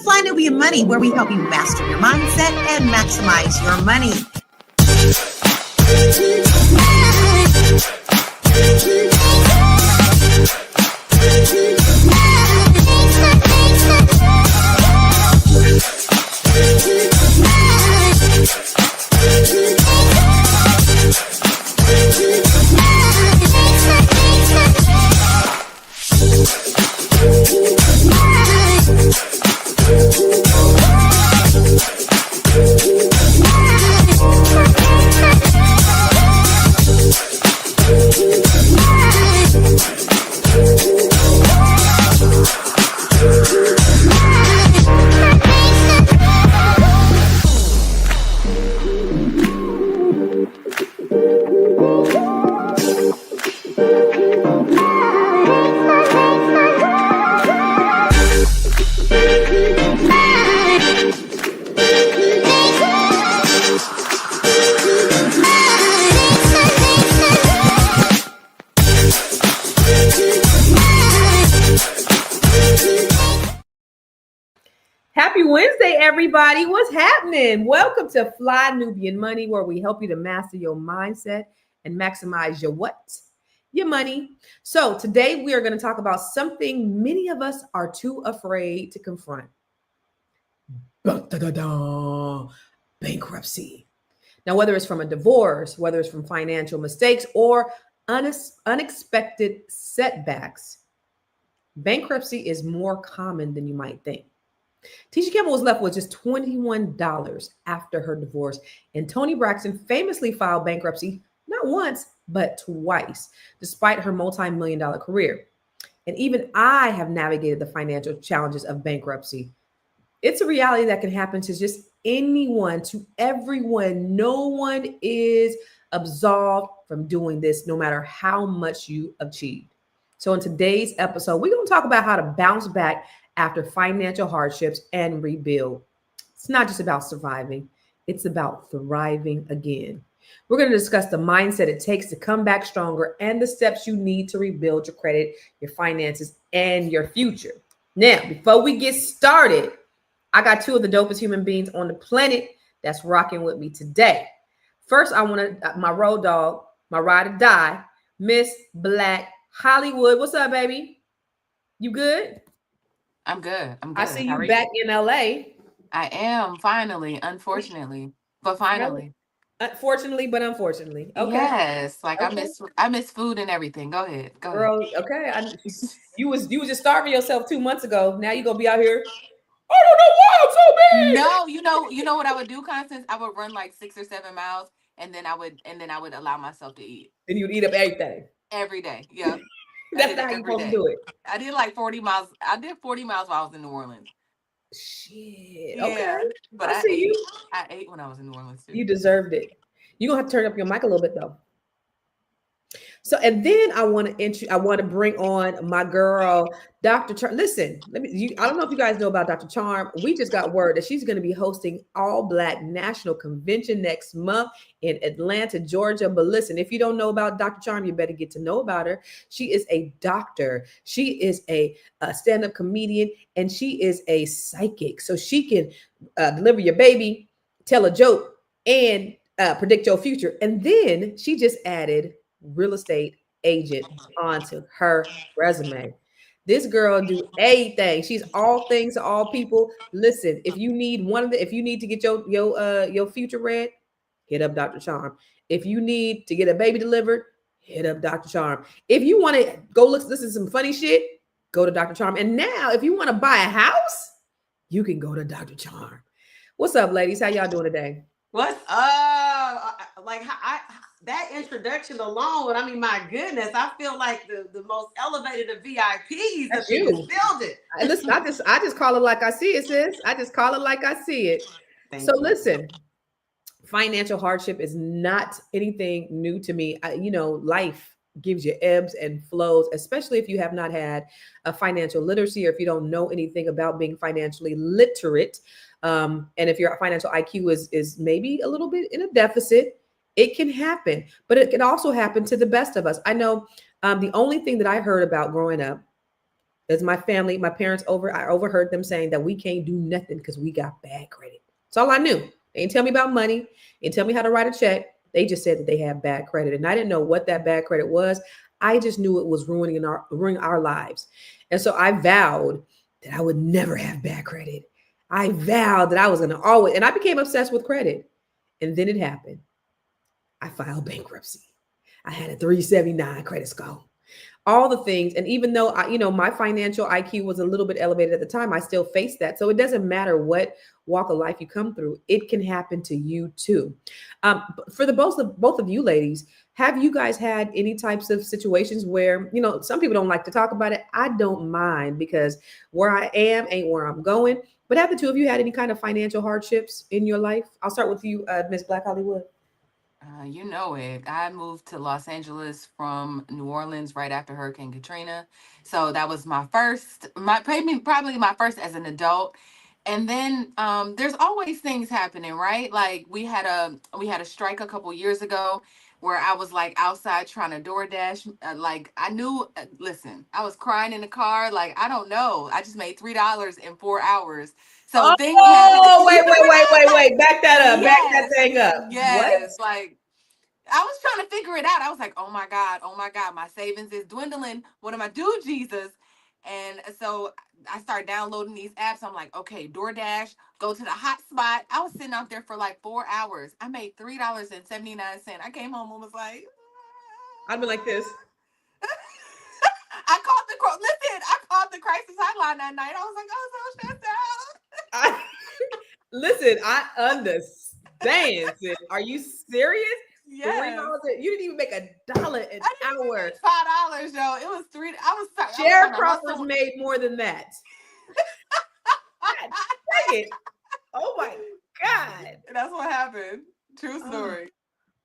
Fly Nubian Money, where we help you master your mindset and maximize your money. Happy Wednesday, everybody. What's happening? Welcome to Fly Nubian Money, where we help you to master your mindset and maximize your what? Your money. So today we are going to talk about something many of us are too afraid to confront. Bankruptcy. Now, whether it's from a divorce, whether it's from financial mistakes or unexpected setbacks, bankruptcy is more common than you might think. Tisha Campbell was left with just $21 after her divorce, and Toni Braxton famously filed bankruptcy not once, but twice, despite her multi-million-dollar career. And even I have navigated the financial challenges of bankruptcy. It's a reality that can happen to just anyone, to everyone. No one is absolved from doing this, no matter how much you achieved. So in today's episode, we're going to talk about how to bounce back after financial hardships and rebuild. It's not just about surviving, it's about thriving again. We're going to discuss the mindset it takes to come back stronger and the steps you need to rebuild your credit, your finances, and your future. Now, before we get started, I got two of the dopest human beings on the planet that's rocking with me today. First, I want to my road dog, my ride or die, Miss Black Hollywood. What's up, baby? You good? I'm good. I see you back in LA. I am finally, unfortunately, but finally. Unfortunately, but unfortunately. Okay. Yes, like okay. I miss food and everything. Go ahead, girl. Okay, you was just starving yourself 2 months ago. Now you gonna be out here. I don't know why I'm so big. No, you know what I would do, Constance? I would run like 6 or 7 miles, and then I would allow myself to eat. And you'd eat up everything every day. Yeah. That's not how you're supposed to do it. I did like 40 miles. I did 40 miles while I was in New Orleans. Shit. Yeah, okay. But I ate. You. I ate when I was in New Orleans too. You deserved it. You're gonna have to turn up your mic a little bit though. So, and then I want to bring on my girl, Dr. Charm. Listen, I don't know if you guys know about Dr. Charm. We just got word that she's going to be hosting All Black National Convention next month in Atlanta, Georgia. But listen, if you don't know about Dr. Charm, you better get to know about her. She is a doctor. She is a stand-up comedian, and she is a psychic. So she can deliver your baby, tell a joke, and predict your future. And then she just added real estate agent onto her resume. This girl do anything. She's all things to all people. Listen, if you need if you need to get your future read, hit up Dr. Charm. If you need to get a baby delivered, hit up Dr. Charm. If you want to go listen to some funny shit, go to Dr. Charm. And now, if you want to buy a house, you can go to Dr. Charm. What's up, ladies? How y'all doing today? What's up? That introduction alone, I mean, my goodness, I feel like the most elevated of VIPs That's in this building. Listen, I just call it like I see it, sis. I just call it like I see it. Thank you. Listen, financial hardship is not anything new to me. Life gives you ebbs and flows, especially if you have not had a financial literacy or if you don't know anything about being financially literate. And if your financial IQ is maybe a little bit in a deficit, it can happen, but it can also happen to the best of us. I know the only thing that I heard about growing up because my parents I overheard them saying that we can't do nothing because we got bad credit. That's all I knew. They didn't tell me about money. They didn't tell me how to write a check. They just said that they had bad credit. And I didn't know what that bad credit was. I just knew it was ruining our lives. And so I vowed that I would never have bad credit. I vowed that I was going to always, and I became obsessed with credit. And then it happened. I filed bankruptcy. I had a 379 credit score. All the things. And even though my financial IQ was a little bit elevated at the time, I still faced that. So it doesn't matter what walk of life you come through. It can happen to you too. For both of you ladies, have you guys had any types of situations where, some people don't like to talk about it. I don't mind because where I am ain't where I'm going. But have the two of you had any kind of financial hardships in your life? I'll start with you, Miss Black Hollywood. You know it. I moved to Los Angeles from New Orleans right after Hurricane Katrina. So that was probably my first as an adult. And then there's always things happening, right? Like we had a strike a couple years ago where I was like outside trying to DoorDash. Listen, I was crying in the car. Like, I don't know. I just made $3 in 4 hours. So things happen. Oh, wait. Back that up. Yes. Back that thing up. Yes. What? Like, I was trying to figure it out. I was like, oh my God, my savings is dwindling. What am I do, Jesus? And so I started downloading these apps. I'm like, okay, DoorDash, go to the hot spot. I was sitting out there for like 4 hours. I made $3.79. I came home and was like, I'd be like this. I called the crisis hotline that night. I was like, I was so stressed out. Listen, I understand. Sis. Are you serious? Yes. You didn't even make $1 an hour. $5, yo. It was $3. Sharecroppers made more than that. God, dang it. Oh my God. That's what happened. True story.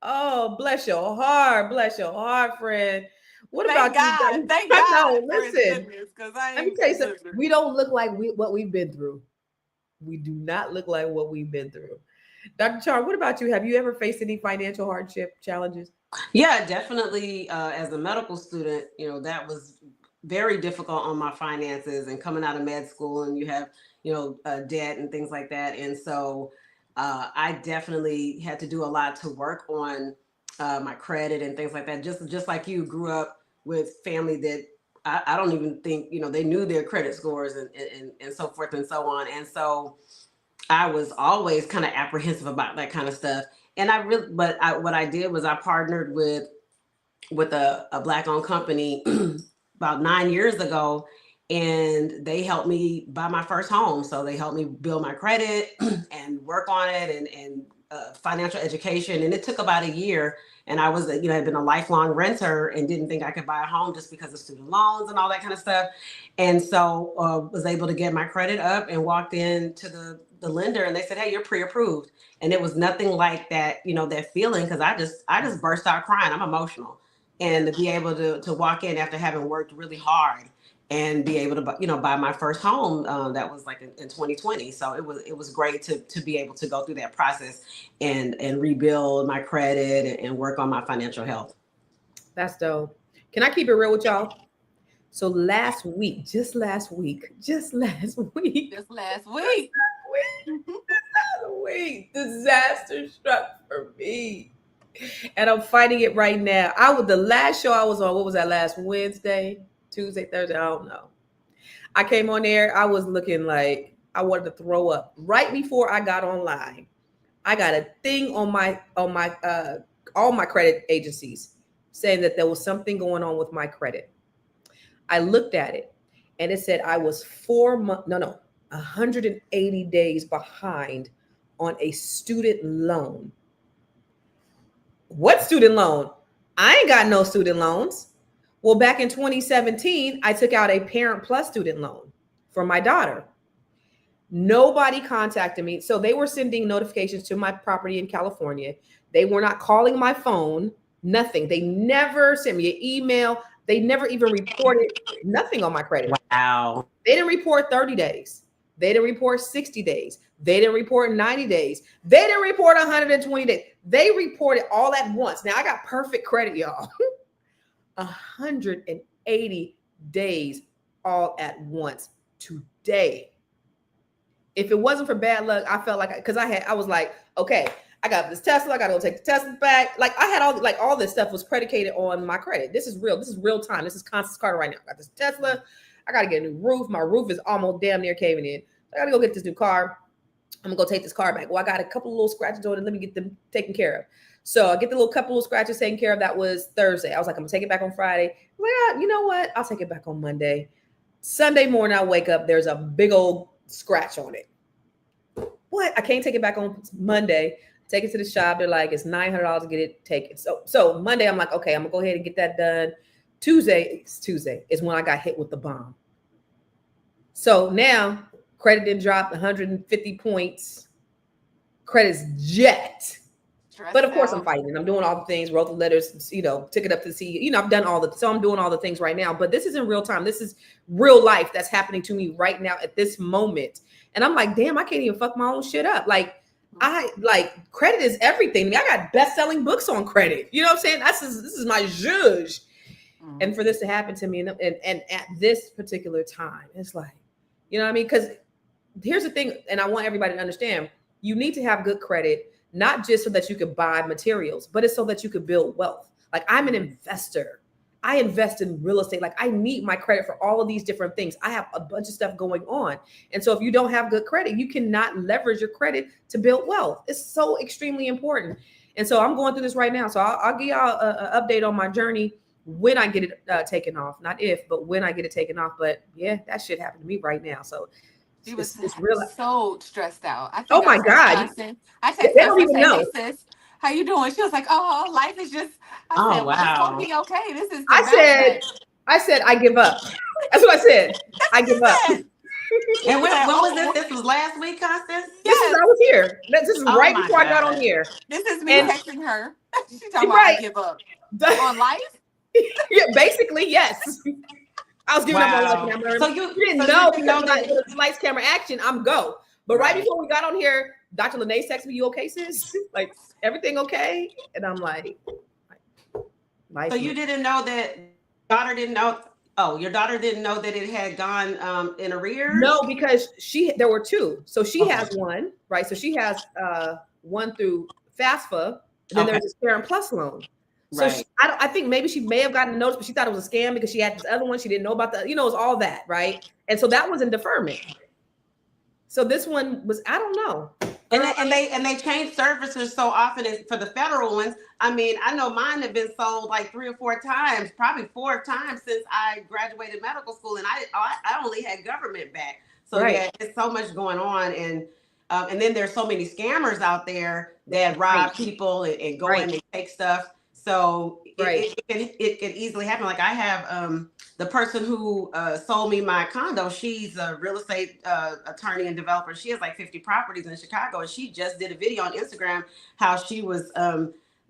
Oh, bless your heart, friend. What about you? Thank God. No, listen. Let me tell you something. We don't look like what we've been through. We do not look like what we've been through. Dr. Char, what about you? Have you ever faced any financial hardship challenges? Yeah, definitely. As a medical student, that was very difficult on my finances, and coming out of med school, and you have, debt and things like that. And so I definitely had to do a lot to work on my credit and things like that. Just like you grew up with family that I don't even think, they knew their credit scores and so forth and so on. And so I was always kind of apprehensive about that kind of stuff. And what I did was I partnered with a Black-owned company about 9 years ago, and they helped me buy my first home. So they helped me build my credit and work on it and financial education. And it took about a year. And I was, had been a lifelong renter and didn't think I could buy a home just because of student loans and all that kind of stuff. And so was able to get my credit up and walked into the lender, and they said, hey, you're pre-approved. And it was nothing like that, that feeling, because I just burst out crying. I'm emotional. And to be able to walk in after having worked really hard and be able to, buy my first home, that was like in 2020. So it was great to be able to go through that process and rebuild my credit and work on my financial health. That's dope. Can I keep it real with y'all? So just last week, disaster struck for me. And I'm fighting it right now. The last show I was on, what was that, last Wednesday, Tuesday, Thursday? I don't know. I came on there. I was looking like I wanted to throw up. Right before I got online, I got a thing on my all my credit agencies saying that there was something going on with my credit. I looked at it and it said I was 180 days behind on a student loan. What student loan? I ain't got no student loans. Well, back in 2017, I took out a Parent Plus student loan for my daughter. Nobody contacted me. So they were sending notifications to my property in California. They were not calling my phone, nothing. They never sent me an email. They never even reported nothing on my credit. Wow. They didn't report 30 days. They didn't report 60 days. They didn't report 90 days. They didn't report 120 days. They reported all at once. Now I got perfect credit, y'all. 180 days all at once today. If it wasn't for bad luck, I felt like, because I was like, okay, I got this Tesla, I gotta go take the Tesla back. Like I had all this stuff was predicated on my credit. This is real time. This is Constance Carter right now. I got this Tesla, I gotta get a new roof. My roof is almost damn near caving in. I gotta go get this new car. I'm gonna go take this car back. Well, I got a couple of little scratches on it. Let me get them taken care of. So I get the little couple of scratches taken care of. That was Thursday. I was like, I'm gonna take it back on Friday. Well, you know what? I'll take it back on Monday. Sunday morning, I wake up, there's a big old scratch on it. What? I can't take it back on Monday. Take it to the shop. They're like, it's $900 to get it taken. So Monday, I'm like, okay, I'm gonna go ahead and get that done. Tuesday is when I got hit with the bomb. So now credit didn't drop 150 points. Credit's jet. But of course I'm fighting. I'm doing all the things, wrote the letters, took it up to the CEO. I've done so I'm doing all the things right now, but this isn't real time. This is real life that's happening to me right now at this moment. And I'm like, damn, I can't even fuck my own shit up. Credit is everything. I got best-selling books on credit. You know what I'm saying? This is my zhuzh. And for this to happen to me and at this particular time, it's like, you know what I mean? Because here's the thing, and I want everybody to understand, you need to have good credit, not just so that you could buy materials, but it's so that you could build wealth. Like I'm an investor. I invest in real estate. Like I need my credit for all of these different things. I have a bunch of stuff going on. And so if you don't have good credit, you cannot leverage your credit to build wealth. It's so extremely important. And so I'm going through this right now. So I'll give y'all an update on my journey when I get it taken off. Not if, but when I get it taken off. But yeah, that shit happened to me right now. So she was real. So stressed out. Oh my God. I texted they her don't even and know. Hey, sis, how you doing? She was like, oh, life is just, I said, well, it's going to be okay. This is I said, I give up. That's what I said. I give up. And when was this? This was last week, Constance? Yes. I was here. This is right before I got on here. This is me texting her. She's talking about I give up. On life? Yeah, basically, yes. I was giving up on life. So you didn't know because lights, camera, action, I'm go. But right before we got on here, Dr. Lene texted me, you okay, sis? Like, everything okay? And I'm like so you didn't know that daughter didn't know? Oh, your daughter didn't know that it had gone in arrears? No, because there were two. So she has one, right? So she has one through FAFSA, and then there's this Parent Plus loan. So I think maybe she may have gotten a notice, but she thought it was a scam because she had this other one. She didn't know about it was all that, right? And so that was in deferment. So this one was, I don't know. And they change servicers so often for the federal ones. I mean, I know mine have been sold like 3 or 4 times, probably 4 times since I graduated medical school, and I only had government back. So yeah, there's so much going on, and then there's so many scammers out there that rob people and go in and take stuff. So it can easily happen. Like I have the person who sold me my condo. She's a real estate attorney and developer. She has like 50 properties in Chicago, and she just did a video on Instagram how she was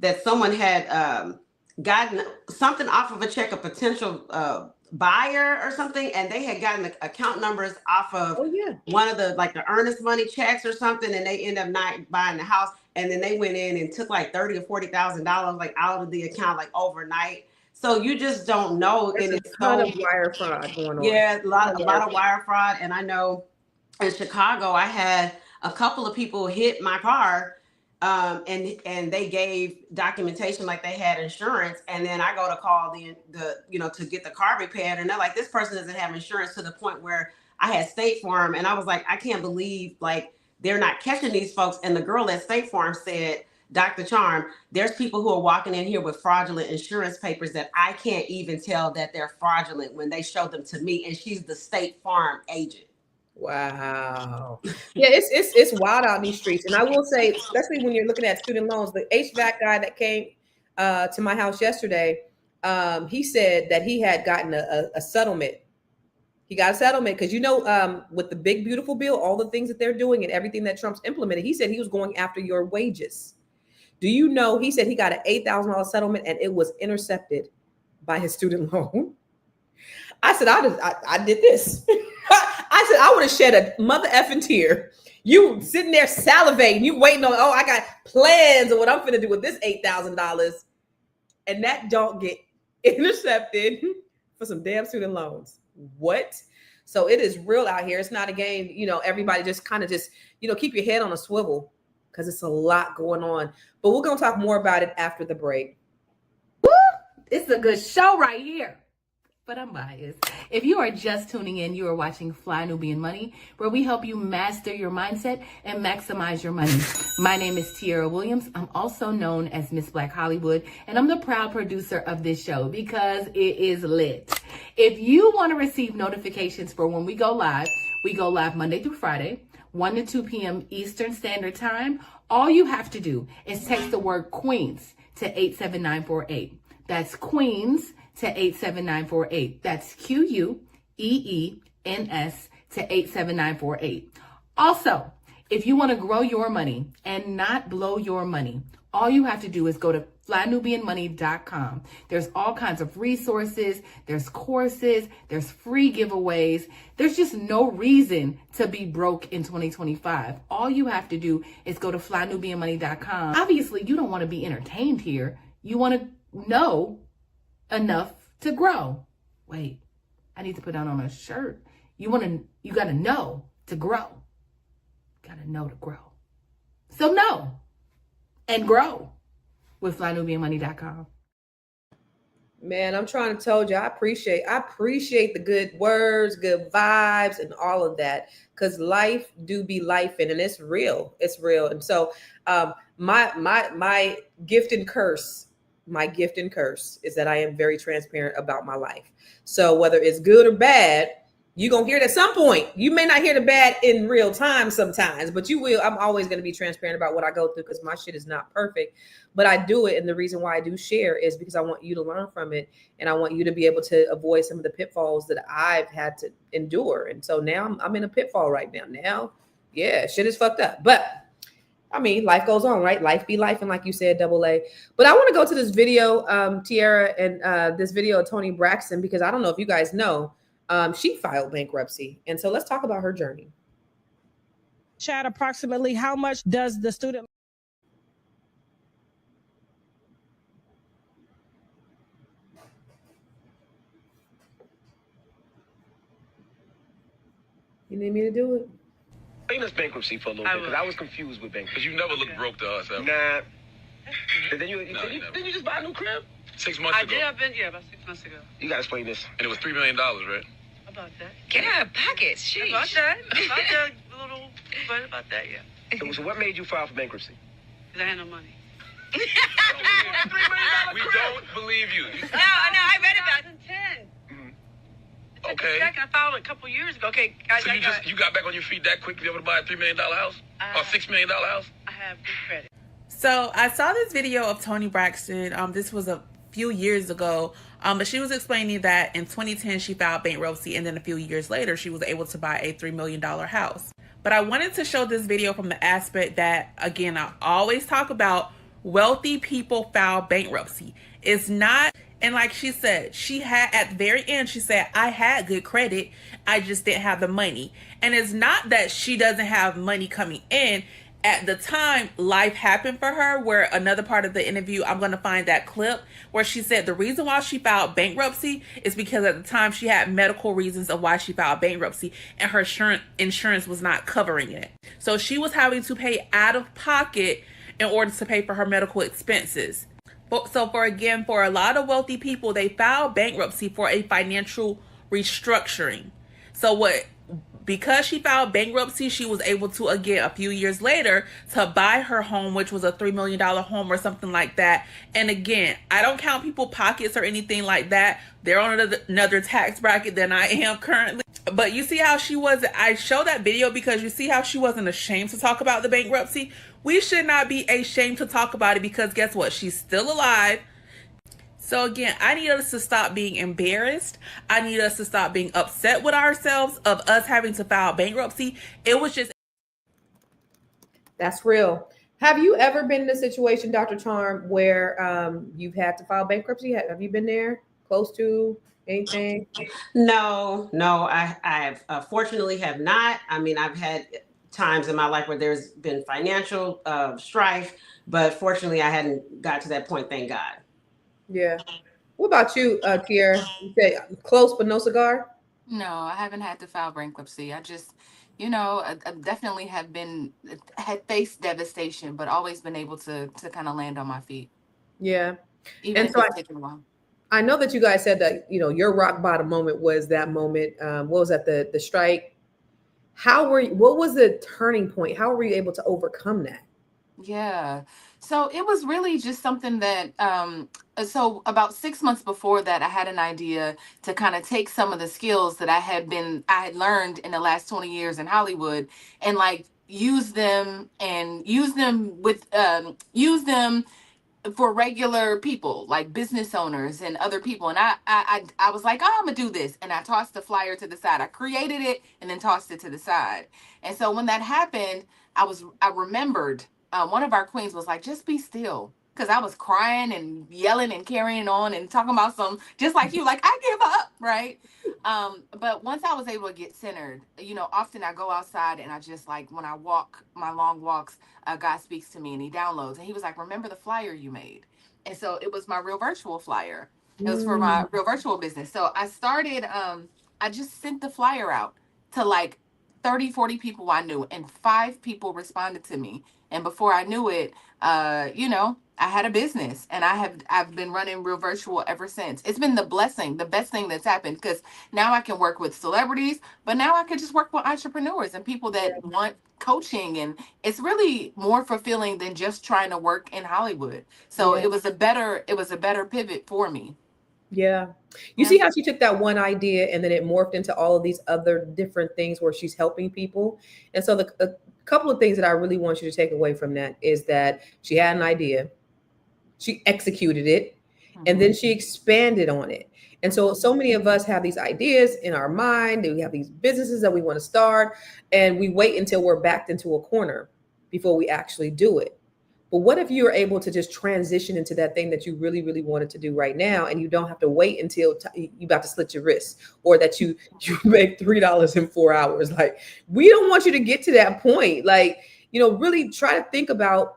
that someone had gotten something off of a check, a potential buyer or something, and they had gotten the account numbers off of one of the earnest money checks or something, and they end up not buying the house. And then they went in and took like $30,000 or $40,000 like out of the account like overnight. So you just don't know. There's a ton of wire fraud going on. Yeah, a lot of wire fraud. And I know in Chicago, I had a couple of people hit my car, and they gave documentation like they had insurance. And then I go to call the to get the car repaired, and they're like, this person doesn't have insurance, to the point where I had State Farm, and I was like, I can't believe they're not catching these folks. And the girl at State Farm said, Dr. Charm, there's people who are walking in here with fraudulent insurance papers that I can't even tell that they're fraudulent when they show them to me. And she's the State Farm agent. Wow. Yeah, it's wild out in these streets. And I will say, especially when you're looking at student loans, the HVAC guy that came to my house yesterday, he said that he had gotten a settlement. He got a settlement because, with the big, beautiful bill, all the things that they're doing and everything that Trump's implemented, he said he was going after your wages. Do you know, he said he got an $8,000 settlement and it was intercepted by his student loan. I said, I did this. I said, I would have shed a mother effing tear. You sitting there salivating, you waiting on, I got plans of what I'm finna do with this $8,000. And that don't get intercepted for some damn student loans. what? So it is real out here. It's not a game. You know, everybody just kind of just, you know, keep your head on a swivel because it's a lot going on. But we're going to talk more about it after the break. Woo! It's a good show right here. But I'm biased. If you are just tuning in, you are watching Fly Nubian Money, where we help you master your mindset and maximize your money. My name is Tiara Williams. I'm also known as Miss Black Hollywood, and I'm the proud producer of this show because it is lit. If you want to receive notifications for when we go live Monday through Friday, 1 to 2 p.m. Eastern Standard Time. All you have to do is text the word Queens to 87948. That's Queens to 87948. That's QUEENS to 87948. Also, if you want to grow your money and not blow your money, all you have to do is go to flynubianmoney.com. There's all kinds of resources, there's courses, there's free giveaways. There's just no reason to be broke in 2025. All you have to do is go to flynubianmoney.com. Obviously, you don't want to be entertained here. You want to know enough to grow. Wait, I need to put that on a shirt. You got to know to grow. Got to know to grow. So know and grow with flynubianmoney.com. Man, I'm trying to tell you, I appreciate the good words, good vibes, and all of that, because life do be life, and it's real. It's real. And so my gift and curse is that I am very transparent about my life. So whether it's good or bad, you're going to hear it at some point. You may not hear the bad in real time sometimes, but you will. I'm always going to be transparent about what I go through because my shit is not perfect, but I do it. And the reason why I do share is because I want you to learn from it. And I want you to be able to avoid some of the pitfalls that I've had to endure. And so now I'm in a pitfall right now. Now, yeah, shit is fucked up. But I mean, life goes on, right? Life be life. And like you said, double A. But I want to go to this video, Tiara, and this video of Toni Braxton, because I don't know if you guys know, she filed bankruptcy. And so let's talk about her journey. Chad, approximately how much does the student... You need me to do it? Explain us bankruptcy for a little bit, because I was confused with bankruptcy. Because you never looked broke to us, ever. Nah. Then you just buy a new crib? 6 months ago. About 6 months ago. You gotta explain this. And it was $3 million, right? About that. Get out of pockets. Sheesh. About that, yeah. So what made you file for bankruptcy? Because I had no money. We don't believe you. No, I read about it. 2010. Okay. Back, I filed a couple years ago. Okay, So you got back on your feet that quick to be able to buy a $3 million house? Or $6 million house? I have good credit. So I saw this video of Toni Braxton. This was a few years ago. But she was explaining that in 2010, she filed bankruptcy. And then a few years later, she was able to buy a $3 million house. But I wanted to show this video from the aspect that, again, I always talk about wealthy people file bankruptcy. It's not... And like she said, she had at the very end, she said, I had good credit. I just didn't have the money. And it's not that she doesn't have money coming in. At the time, life happened for her, where another part of the interview, I'm going to find that clip where she said the reason why she filed bankruptcy is because at the time she had medical reasons of why she filed bankruptcy and her insurance was not covering it. So she was having to pay out of pocket in order to pay for her medical expenses. So for a lot of wealthy people, they file bankruptcy for a financial restructuring. Because she filed bankruptcy, she was able to, again, a few years later, to buy her home, which was a $3 million home or something like that. And again, I don't count people's pockets or anything like that. They're on another tax bracket than I am currently. But you see how she was, I show that video because you see how she wasn't ashamed to talk about the bankruptcy. We should not be ashamed to talk about it because guess what? She's still alive. So again, I need us to stop being embarrassed. I need us to stop being upset with ourselves of us having to file bankruptcy. It was just... That's real. Have you ever been in a situation, Dr. Charm, where you've had to file bankruptcy? Have you been there? Close to anything? No, I fortunately have not. I mean, I've had times in my life where there's been financial strife, but fortunately I hadn't got to that point, thank God. Yeah. What about you, Kiera? You say close but no cigar? No, I haven't had to file bankruptcy. I just, you know, I definitely have been had faced devastation, but always been able to kind of land on my feet, Yeah. even And if so it's taken a while. I know that you guys said that, your rock bottom moment was that moment. What was that? The strike. What was the turning point? How were you able to overcome that? Yeah. So it was really just something that so about 6 months before that I had an idea to kind of take some of the skills that I had learned in the last 20 years in Hollywood and like use them for regular people like business owners and other people, and I was like, oh, I'm gonna do this, and I tossed the flyer to the side. I created it and then tossed it to the side. And so when that happened, I remembered one of our queens was like, just be still, because I was crying and yelling and carrying on and talking about some just like you, like I give up, right? But once I was able to get centered, often I go outside and I just like when I walk my long walks, God speaks to me and he downloads and he was like, remember the flyer you made? And so it was my real virtual flyer. It was for my Mm, real virtual business. So I started, I just sent the flyer out to like 30, 40 people I knew, and 5 people responded to me. And before I knew it, I had a business and I've been running real virtual ever since. It's been the best thing that's happened because now I can work with celebrities, but now I can just work with entrepreneurs and people that want coaching, and it's really more fulfilling than just trying to work in Hollywood. So yeah. it was a better pivot for me. Yeah. You Yeah. see how she took that one idea and then it morphed into all of these other different things where she's helping people. And so a couple of things that I really want you to take away from that is that she had an idea, she executed it, and Mm-hmm. then she expanded on it. And so many of us have these ideas in our mind, and we have these businesses that we want to start, and we wait until we're backed into a corner before we actually do it. But what if you were able to just transition into that thing that you really, really wanted to do right now, and you don't have to wait until you about to slit your wrist, or that you make $3 in 4 hours? Like, we don't want you to get to that point. Like, really try to think about,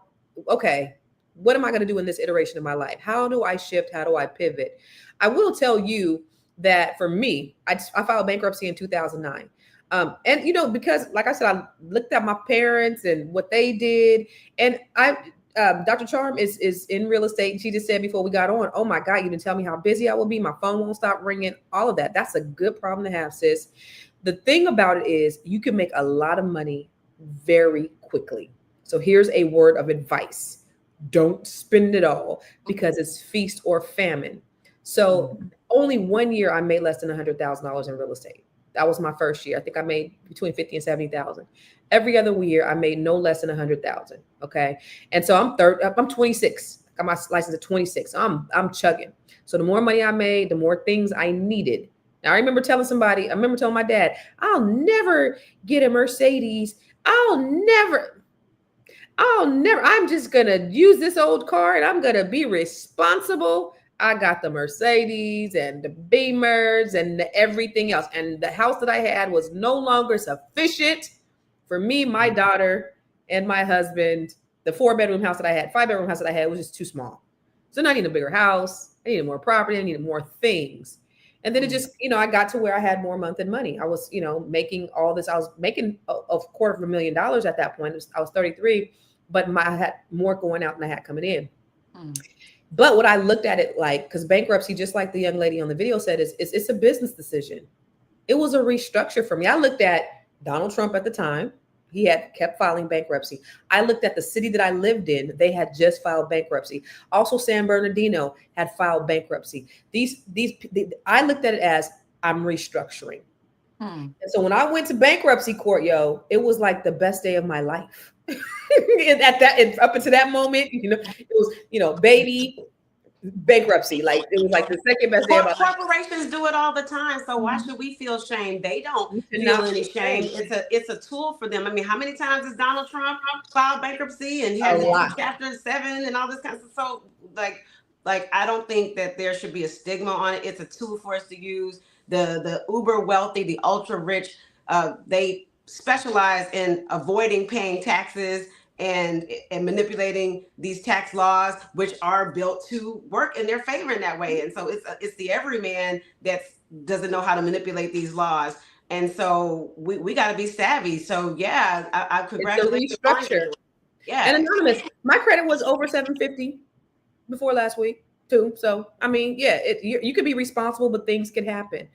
okay, what am I going to do in this iteration of my life? How do I shift? How do I pivot? I will tell you that for me, I filed bankruptcy in 2009. And because like I said, I looked at my parents and what they did, and Dr. Charm is in real estate. And she just said before we got on, oh my God, you didn't tell me how busy I will be. My phone won't stop ringing. All of that. That's a good problem to have, sis. The thing about it is you can make a lot of money very quickly. So here's a word of advice. Don't spend it all because it's feast or famine. So only 1 year I made less than $100,000 in real estate. That was my first year. I think I made between 50 and 70,000. Every other year I made no less than 100,000. Okay. And so I'm 26. I got my license at 26. I'm chugging. So the more money I made, the more things I needed. Now I remember telling my dad, I'll never get a Mercedes. I'm just going to use this old car and I'm going to be responsible. I got the Mercedes and the Beamers and everything else. And the house that I had was no longer sufficient for me, my daughter, and my husband. The 4-bedroom house that I had, 5-bedroom house that I had was just too small. So now I need a bigger house. I needed more property. I needed more things. And then it just, I got to where I had more month and money. I was, making all this. I was making a $250,000 at that point. I was 33, but I had more going out than I had coming in. Mm. But what I looked at it like, because bankruptcy, just like the young lady on the video said, is it's a business decision. It was a restructure for me. I looked at Donald Trump at the time. He had kept filing bankruptcy. I looked at the city that I lived in. They had just filed bankruptcy. Also, San Bernardino had filed bankruptcy. I looked at it as I'm restructuring. And so when I went to bankruptcy court, it was like the best day of my life. Up until that moment, it was, baby, bankruptcy. Like it was like the second best day of my life. Corporations do it all the time, so why should we feel shame? They don't You should feel not any feel shame. shame. It's a tool for them. I mean, how many times has Donald Trump filed bankruptcy and he had A to do lot. Chapter 7 and all this kind of stuff? So like I don't think that there should be a stigma on it. It's a tool for us to use. The uber wealthy, the ultra rich, they specialize in avoiding paying taxes and manipulating these tax laws, which are built to work in their favor in that way. And so it's the everyman that's doesn't know how to manipulate these laws. And so we got to be savvy. So yeah, I congratulate It's you a on restructure. it. Yeah. And anonymous, my credit was over 750 before last week too. So I mean, yeah, you could be responsible, but things can happen.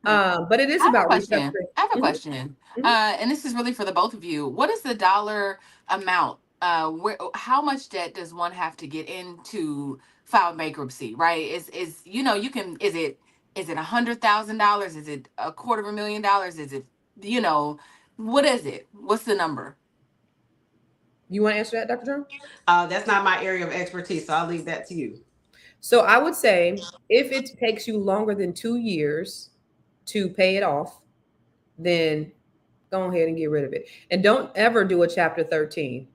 But it is about restructuring. I have a question. And this is really for the both of you. What is the dollar amount? How much debt does one have to get into file bankruptcy? Right? Is you know, you can, is it $100,000? Is it $250,000? Is it, you know, what is it? What's the number? You want to answer that, Dr. Jerome? That's not my area of expertise, so I'll leave that to you. So I would say if it takes you longer than 2 years to pay it off, then go ahead and get rid of it. And don't ever do a Chapter 13,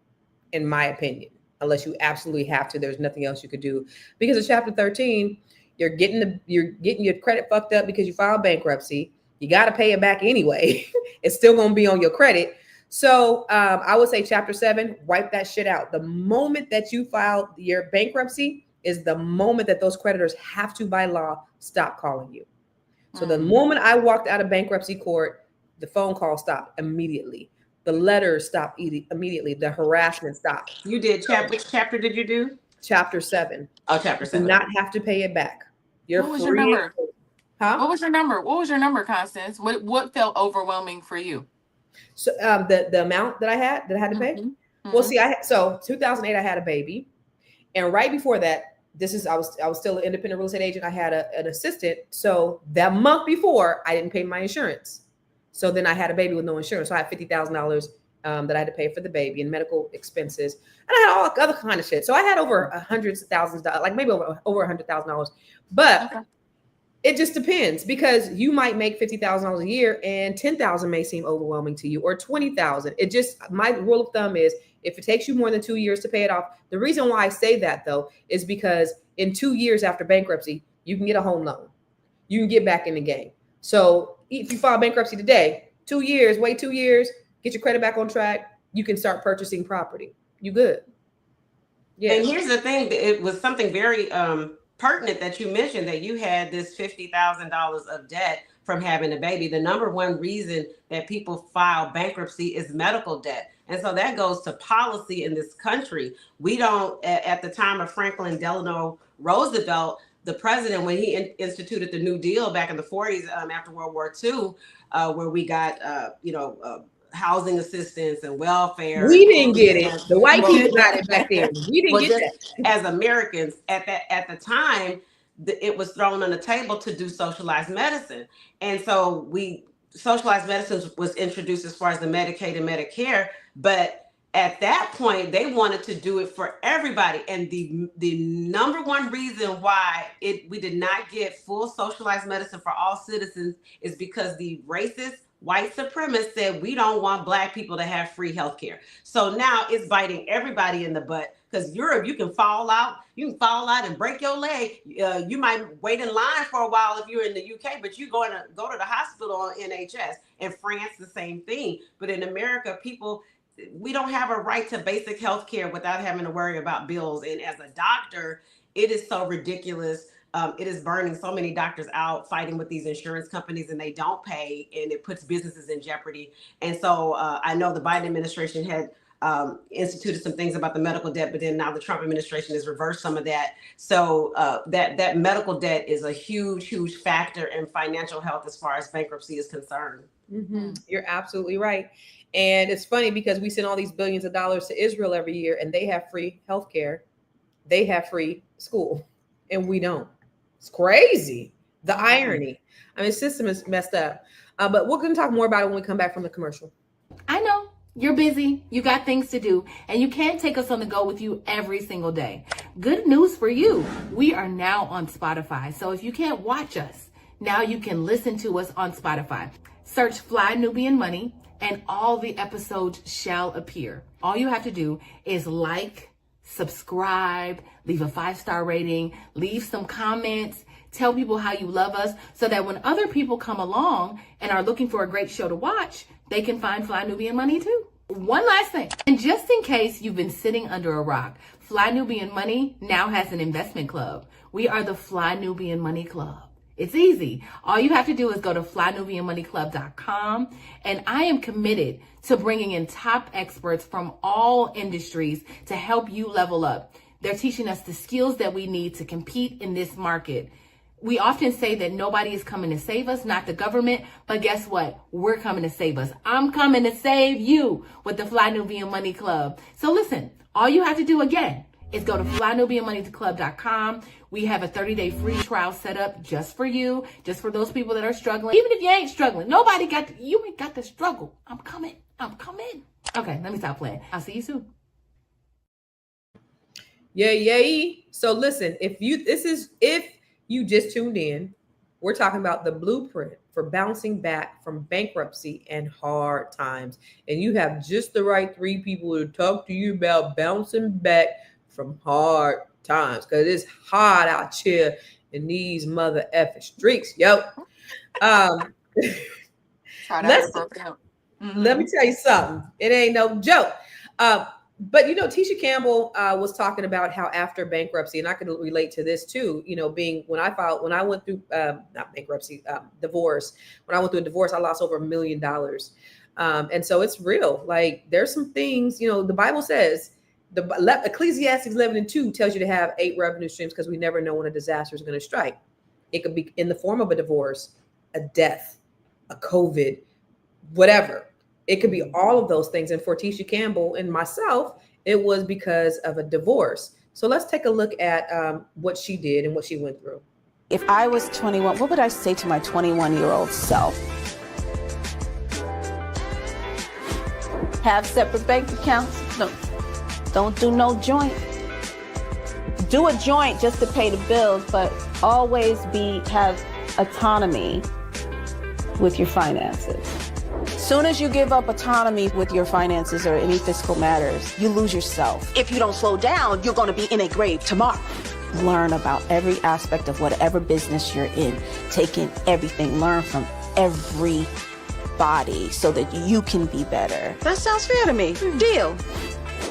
in my opinion, unless you absolutely have to. There's nothing else you could do, because a Chapter 13, you're getting your credit fucked up because you filed bankruptcy. You got to pay it back anyway. It's still going to be on your credit. So I would say Chapter 7, wipe that shit out. The moment that you filed your bankruptcy is the moment that those creditors have to, by law, stop calling you. So the moment I walked out of bankruptcy court, the phone call stopped immediately. The letters stopped immediately. The harassment stopped. You did which chapter did you do? Chapter 7. Oh, Chapter 7. Do not have to pay it back. What was your number? Huh? What was your number? What was your number, Constance? What felt overwhelming for you? So the amount that I had to pay. Well, see, 2008 I had a baby, and right before that, I was still an independent real estate agent. I had an assistant. So that month before, I didn't pay my insurance. So then I had a baby with no insurance. So I had $50,000 that I had to pay for the baby and medical expenses, and I had all other kind of shit. So I had over hundreds of thousands, like maybe over $100,000. But it just depends, because you might make $50,000 a year, and $10,000 may seem overwhelming to you, or $20,000. It just, my rule of thumb is, if it takes you more than 2 years to pay it off. The reason why I say that, though, is because in 2 years after bankruptcy, you can get a home loan. You can get back in the game. So if you file bankruptcy today, 2 years, wait 2 years, get your credit back on track, you can start purchasing property. You good. Yeah. And here's the thing, it was something very pertinent that you mentioned, that you had this $50,000 of debt from having a baby. The number one reason that people file bankruptcy is medical debt. And so that goes to policy in this country. We don't, at the time of Franklin Delano Roosevelt, the president, when he instituted the New Deal back in the 40s, after World War II, where we got, housing assistance and welfare. We didn't get it. The white people got it back then. We didn't get that. As Americans, at the time, it was thrown on the table to do socialized medicine. And so socialized medicine was introduced as far as the Medicaid and Medicare, but at that point, they wanted to do it for everybody. And the number one reason why we did not get full socialized medicine for all citizens is because the racist white supremacists said, we don't want Black people to have free health care. So now it's biting everybody in the butt, because Europe, you can fall out and break your leg. You might wait in line for a while if you're in the UK, but you're going to go to the hospital on NHS. In France, the same thing. But in America, we don't have a right to basic health care without having to worry about bills. And as a doctor, it is so ridiculous. It is burning so many doctors out, fighting with these insurance companies, and they don't pay, and it puts businesses in jeopardy. And so I know the Biden administration had instituted some things about the medical debt, but then now the Trump administration has reversed some of that. So that medical debt is a huge, huge factor in financial health as far as bankruptcy is concerned. Mm-hmm. You're absolutely right. And it's funny, because we send all these billions of dollars to Israel every year, and they have free healthcare. They have free school, and we don't. It's crazy. The irony. I mean, the system is messed up. But we're going to talk more about it when we come back from the commercial. I know you're busy. You got things to do, and you can't take us on the go with you every single day. Good news for you. We are now on Spotify. So if you can't watch us, now you can listen to us on Spotify. Search Fly Nubian Money, and all the episodes shall appear. All you have to do is like, subscribe, leave a 5-star rating, leave some comments, tell people how you love us, so that when other people come along and are looking for a great show to watch, they can find Fly Nubian Money too. One last thing, and just in case you've been sitting under a rock, Fly Nubian Money now has an investment club. We are the Fly Nubian Money Club. It's easy. All you have to do is go to flynubianmoneyclub.com, and I am committed to bringing in top experts from all industries to help you level up. They're teaching us the skills that we need to compete in this market. We often say that nobody is coming to save us, not the government, but guess what? We're coming to save us. I'm coming to save you with the Fly Nubian Money Club. So listen, all you have to do again is go to flynubianmoneyclub.com. We have a 30-day free trial set up just for you, just for those people that are struggling. Even if you ain't struggling, you ain't got to struggle. I'm coming. Okay, let me stop playing. I'll see you soon. Yay. So listen, if you just tuned in, we're talking about the blueprint for bouncing back from bankruptcy and hard times. And you have just the right 3 people to talk to you about bouncing back from hard times, because it's hard out here in these mother effing streets, yo. Let me tell you something. It ain't no joke. But Tisha Campbell was talking about how after bankruptcy, and I can relate to this too. Being when I went through not bankruptcy, divorce. When I went through a divorce, I lost over $1 million, and so it's real. Like there's some things. The Bible says Ecclesiastes 11:2 tells you to have 8 revenue streams because we never know when a disaster is going to strike. It could be in the form of a divorce, a death, a COVID, whatever. It could be all of those things. And for Tisha Campbell and myself, it was because of a divorce. So let's take a look at what she did and what she went through. If I was 21, what would I say to my 21-year-old self? Have separate bank accounts? No. Don't do no joint. Do a joint just to pay the bills, but always have autonomy with your finances. Soon as you give up autonomy with your finances or any fiscal matters, you lose yourself. If you don't slow down, you're going to be in a grave tomorrow. Learn about every aspect of whatever business you're in. Take in everything. Learn from everybody so that you can be better. That sounds fair to me. Deal.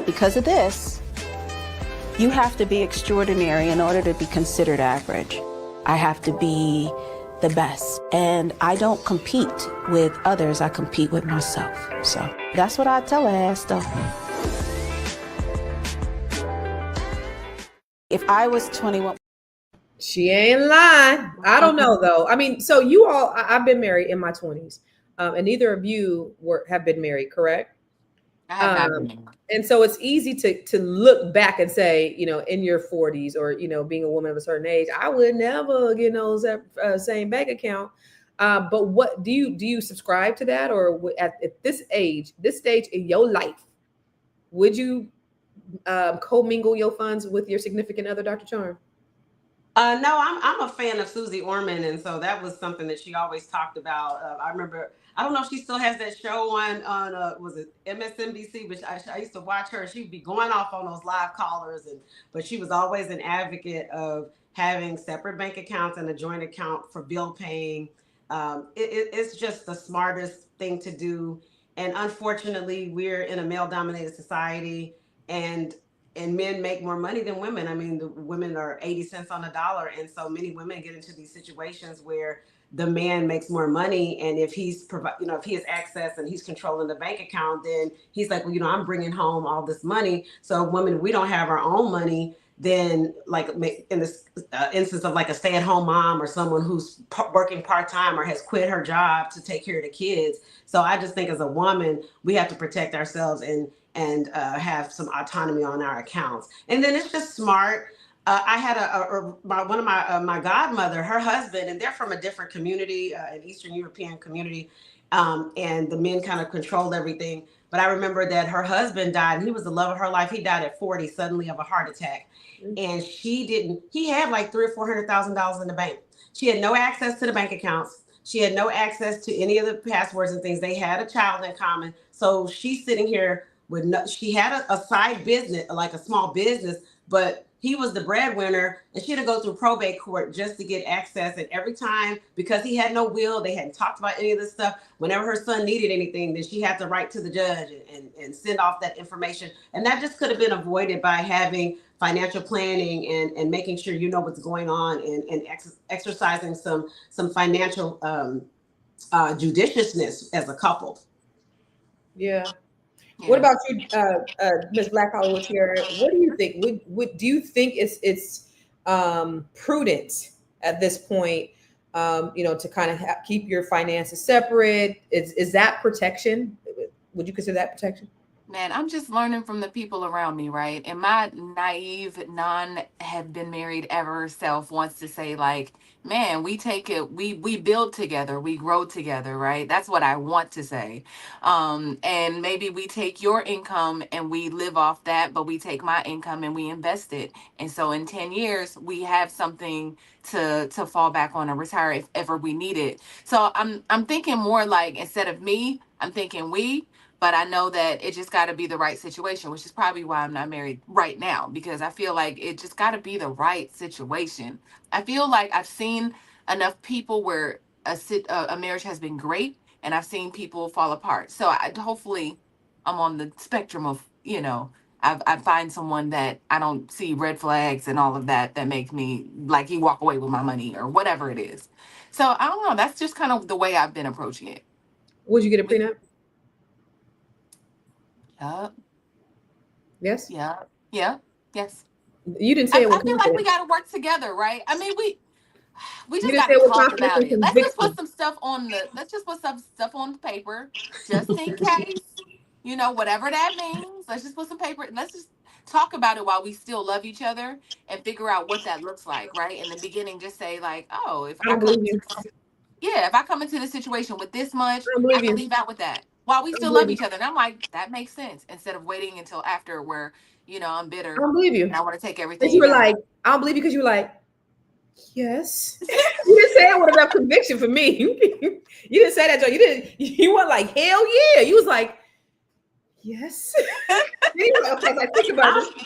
Because of this, you have to be extraordinary in order to be considered average. I have to be the best. And I don't compete with others, I compete with myself. So that's what I tell her ass though. If I was 21. She ain't lying. I don't know though. I mean, so you all, I've been married in my 20s. And neither of you have been married, correct? I have not been married. And so it's easy to look back and say, in your 40s or, being a woman of a certain age, I would never get those same bank account. But what do you subscribe to that? Or at this stage in your life, would you commingle your funds with your significant other, Dr. Charm? No, I'm a fan of Susie Orman, and so that was something that she always talked about. I remember, I don't know if she still has that show on was it MSNBC, but I used to watch her. She'd be going off on those live callers, but she was always an advocate of having separate bank accounts and a joint account for bill paying. It's just the smartest thing to do. And unfortunately, we're in a male-dominated society, and men make more money than women. I mean, the women are 80 cents on the dollar. And so many women get into these situations where the man makes more money. And if if he has access and he's controlling the bank account, then he's like, well, I'm bringing home all this money. So women, we don't have our own money. Then like in this instance of like a stay-at-home mom or someone who's working part-time or has quit her job to take care of the kids. So I just think as a woman, we have to protect ourselves and have some autonomy on our accounts. And then it's just smart. I had one of my godmother, her husband, and they're from a different community, an Eastern European community, and the men kind of controlled everything. But I remember that her husband died, and he was the love of her life. He died at 40 suddenly of a heart attack, and he had like $300,000 or $400,000 in the bank. She had no access to the bank accounts. She had no access to any of the passwords and things. They had a child in common, so she's sitting here. She had a side business, like a small business, but he was the breadwinner, and she had to go through probate court just to get access. And every time, because he had no will, they hadn't talked about any of this stuff. Whenever her son needed anything, then she had to write to the judge and send off that information. And that just could have been avoided by having financial planning and making sure you know what's going on and exercising some financial judiciousness as a couple. Yeah. What about you, Ms. Black Hollywood here? What do you think? Do you think it's prudent at this point, to kind of keep your finances separate? Is that protection? Would you consider that protection? Man, I'm just learning from the people around me, right? And my naive, have been married ever self wants to say, like, man, we take it, we build together, we grow together, right? That's what I want to say. And maybe we take your income and we live off that, but we take my income and we invest it. And so in 10 years, we have something to fall back on and retire if ever we need it. So I'm thinking more like, instead of me, I'm thinking we. But I know that it just got to be the right situation, which is probably why I'm not married right now, because I feel like it just got to be the right situation. I feel like I've seen enough people where a marriage has been great, and I've seen people fall apart. So hopefully I'm on the spectrum of, I find someone that I don't see red flags and all of that make me like he walk away with my money or whatever it is. So I don't know. That's just kind of the way I've been approaching it. Would you get a prenup? Yep. Yes. Yeah. Yeah. Yes. You didn't say it with I feel like we got to work together, right? I mean, we just got to to talk about it. Let's just put some stuff on the paper, just in case. Whatever that means. Let's just put some paper. Let's just talk about it while we still love each other and figure out what that looks like, right? In the beginning, just say like, oh, if I come into the situation with this much, I can leave out with that. While we still love each other. And I'm like, that makes sense. Instead of waiting until after where, I'm bitter. I don't believe you. And I want to take everything. You were like, I don't believe you because you were like, yes. You didn't say it with enough conviction for me. You didn't say that, Joe. You weren't like, hell yeah. You was like, yes.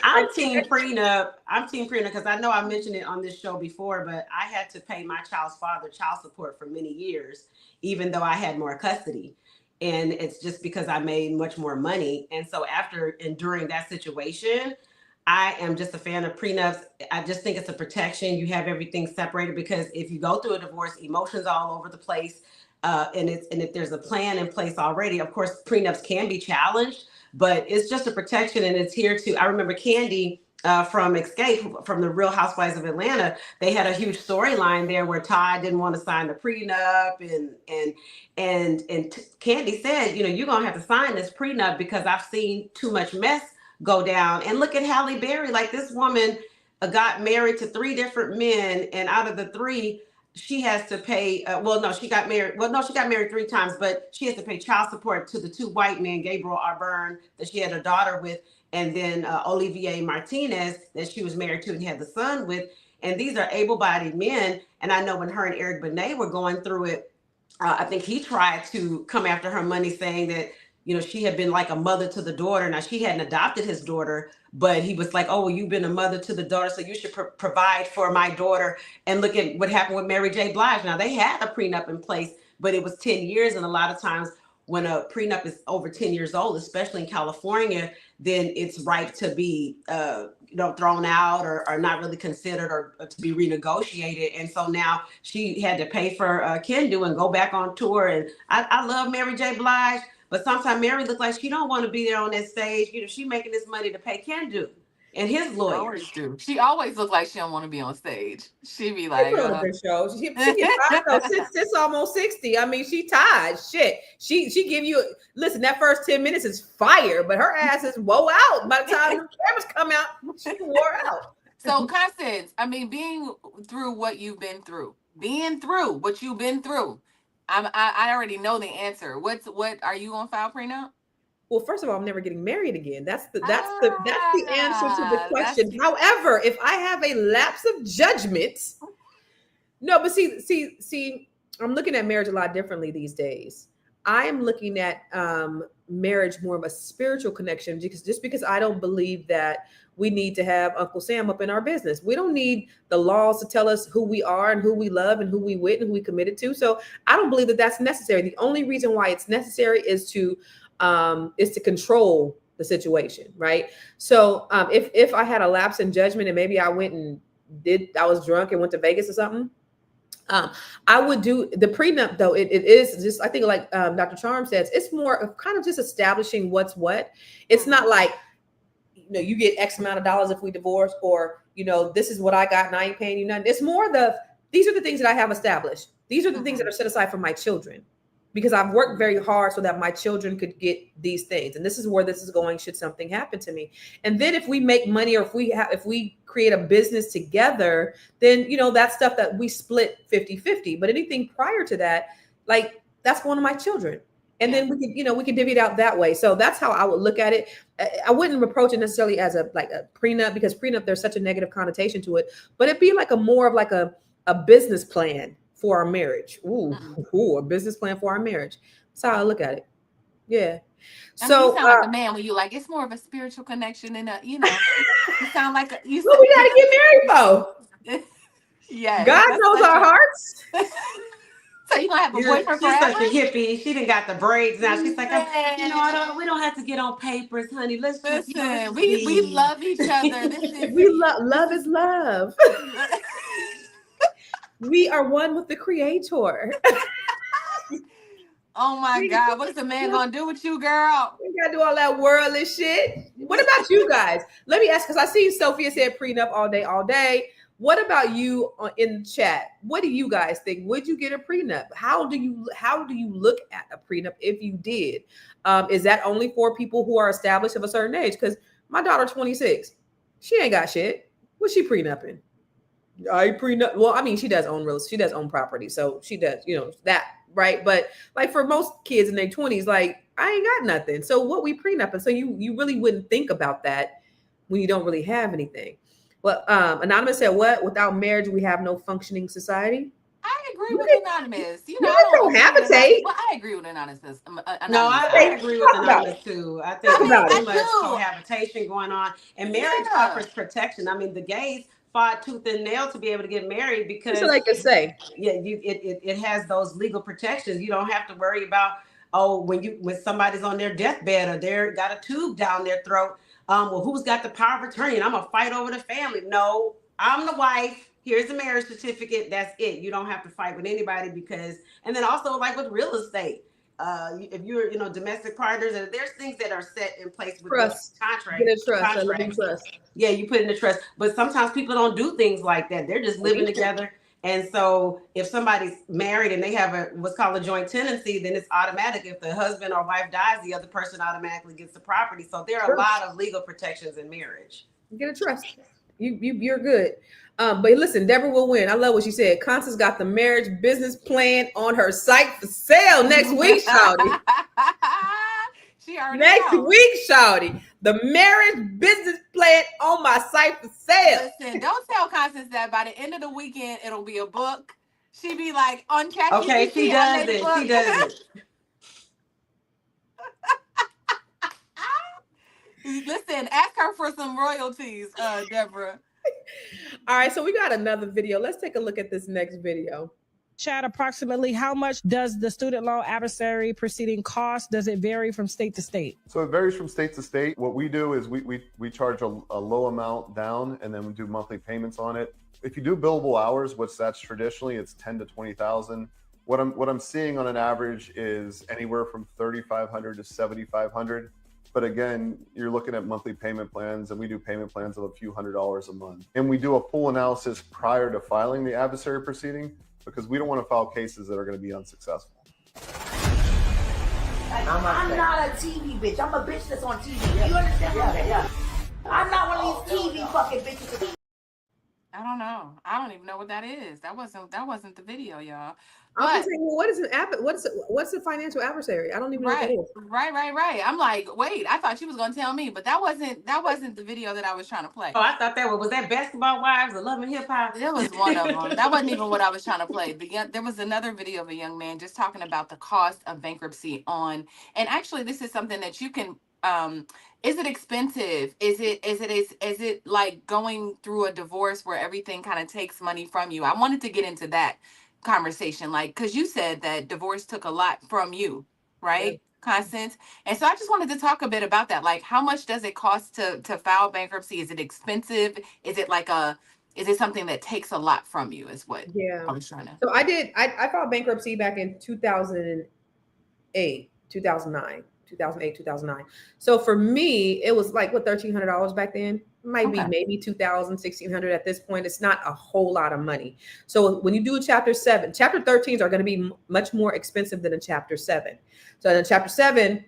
I'm team prenup. I'm team prenup because I know I mentioned it on this show before, but I had to pay my child's father child support for many years, even though I had more custody. And it's just because I made much more money. And so after enduring that situation, I am just a fan of prenups. I just think it's a protection. You have everything separated because if you go through a divorce, emotions all over the place. And if there's a plan in place already, of course, prenups can be challenged, but it's just a protection. And it's here to, I remember Candy from Escape, from the Real Housewives of Atlanta, they had a huge storyline there where Todd didn't want to sign the prenup, and Candy said, you're gonna have to sign this prenup because I've seen too much mess go down. And look at Halle Berry, like this woman got married to 3 different men, and out of the 3, she has to pay. She got married 3 times, but she has to pay child support to the 2 white men, Gabriel Arberne, that she had a daughter with, and then Olivier Martinez that she was married to and had the son with. And these are able-bodied men. And I know when her and Eric Benet were going through it, I think he tried to come after her money, saying that, she had been like a mother to the daughter. Now, she hadn't adopted his daughter, but he was like, oh, well, you've been a mother to the daughter, so you should provide for my daughter. And look at what happened with Mary J. Blige. Now, they had a prenup in place, but it was 10 years. And a lot of times when a prenup is over 10 years old, especially in California, then it's ripe to be thrown out or not really considered or to be renegotiated. And so now she had to pay for Kendu and go back on tour. And I love Mary J. Blige, but sometimes Mary looks like she don't want to be there on that stage. She making this money to pay Kendu and his lawyers. She always looks like she don't want to be on stage. She be like, she gets since almost 60. I mean, she tired. Shit. She give you, listen, that first 10 minutes is fire, but her ass is woe out. By the time the cameras come out, she wore out. So Constance, I mean, being through what you've been through, I already know the answer. What are you on file prenup? Well, first of all, I'm never getting married again. That's the answer to the question. However, if I have a lapse of judgment, no, but see, I'm looking at marriage a lot differently these days. I'm looking at marriage more of a spiritual connection, because I don't believe that we need to have Uncle Sam up in our business. We don't need the laws to tell us who we are and who we love and who we with and who we committed to. So I don't believe that that's necessary. The only reason why it's necessary is to control the situation, right? So if I had a lapse in judgment and maybe I was drunk and went to Vegas or something, I would do the prenup, though. It is just, I think, like Dr. Charm says, it's more of kind of just establishing what's what. It's not like, you get X amount of dollars if we divorce, or, this is what I got and I ain't paying you nothing. It's more these are the things that I have established. These are the things that are set aside for my children, because I've worked very hard so that my children could get these things. And this is where this is going should something happen to me. And then if we make money, or if we create a business together, then, that's stuff that we split 50-50. But anything prior to that, like, that's going to my children. And then we can divvy it out that way. So that's how I would look at it. I wouldn't approach it necessarily as a prenup, because prenup, there's such a negative connotation to it, but it'd be like more of like a business plan for our marriage. Ooh, a business plan for our marriage. That's how I look at it. Yeah. I mean, you sound like a man when you like, it's more of a spiritual connection and you sound like what we gotta get married for? Yeah. God knows our hearts. So you gonna have a boyfriend forever? She's such a hippie. She done got the braids now. She's like, we don't have to get on papers, honey. Let's just listen. We love each other. Love is love. We are one with the Creator. Oh my God. What is a man gonna do with you, girl? We gotta do all that worldly shit. What about you guys? Let me ask, because I see Sophia said prenup all day. What about you in the chat? What do you guys think? Would you get a prenup? How do you look at a prenup if you did? Is that only for people who are established of a certain age? Because my daughter, 26, she ain't got shit. What's she prenupping? I prenup. Well, I mean, she does own property, so she does, that, right? But like for most kids in their 20s, like, I ain't got nothing. So what we prenupping? So you really wouldn't think about that when you don't really have anything. Well, Anonymous said, what? Without marriage, we have no functioning society. I agree with Anonymous. I don't habitate. Well, I agree with Anonymous. No, I agree with Anonymous too. I think there's too much cohabitation going on, and marriage offers protection. I mean, the gays fought tooth and nail to be able to get married because, that's what I could say. Yeah, it has those legal protections. You don't have to worry about when somebody's on their deathbed or they're got a tube down their throat. Well, who's got the power of attorney? And I'm gonna fight over the family. No, I'm the wife. Here's the marriage certificate. That's it. You don't have to fight with anybody and then also like with real estate, if you're, domestic partners, and there's things that are set in place with trust. Contract. Trust. Yeah, you put in the trust. But sometimes people don't do things like that. They're just living together. And so if somebody's married and they have what's called a joint tenancy, then it's automatic. If the husband or wife dies, the other person automatically gets the property. So there are a lot of legal protections in marriage. Get a trust. You're good. But listen, Deborah will win. I love what she said. Constance got the marriage business plan on her site for sale next week, shawty. Next week, shawty. The marriage business plan on my site for sale. Listen, don't tell Constance that by the end of the weekend it'll be a book. She be like on chat. Okay, she does it. She does it. Listen, ask her for some royalties, Deborah. All right, so we got another video. Let's take a look at this next video. Chad, approximately how much does the student loan adversary proceeding cost? Does it vary from state to state? So it varies from state to state. What we do is we charge a low amount down, and then we do monthly payments on it. If you do billable hours, that's traditionally, it's 10 to 20,000. What I'm seeing on an average is anywhere from 3,500 to 7,500. But again, you're looking at monthly payment plans, and we do payment plans of a few $100s a month. And we do a full analysis prior to filing the adversary proceeding, because we don't want to file cases that are going to be unsuccessful. I'm not a TV bitch. I'm a bitch that's on TV. You understand what I'm saying? Yeah. I'm not one of these TV fucking bitches. I don't know. I don't even know what that is. That wasn't the video, y'all. I was saying, well, what's a financial adversary? I don't even know what that is. Right. I'm like, wait, I thought she was gonna tell me, but that wasn't the video that I was trying to play. Oh, I thought that was that Basketball Wives or Love and Hip Hop? It was one of them. That wasn't even what I was trying to play. But there was another video of a young man just talking about the cost of bankruptcy and actually this is something that you can is it expensive? Is it like going through a divorce where everything kind of takes money from you? I wanted to get into that conversation, like, because you said that divorce took a lot from you, right? Yeah. Constance. And so I just wanted to talk a bit about that. Like, how much does it cost to file bankruptcy? Is it expensive? Is it something that takes a lot from you is what I was trying to. So I filed bankruptcy back in 2008, 2009. 2008, 2009. So for me, it was like, what, $1,300 back then? Might be maybe $2,000, $1,600 at this point. It's not a whole lot of money. So when you do a chapter 7, chapter 13s are going to be much more expensive than a chapter 7. So in chapter 7,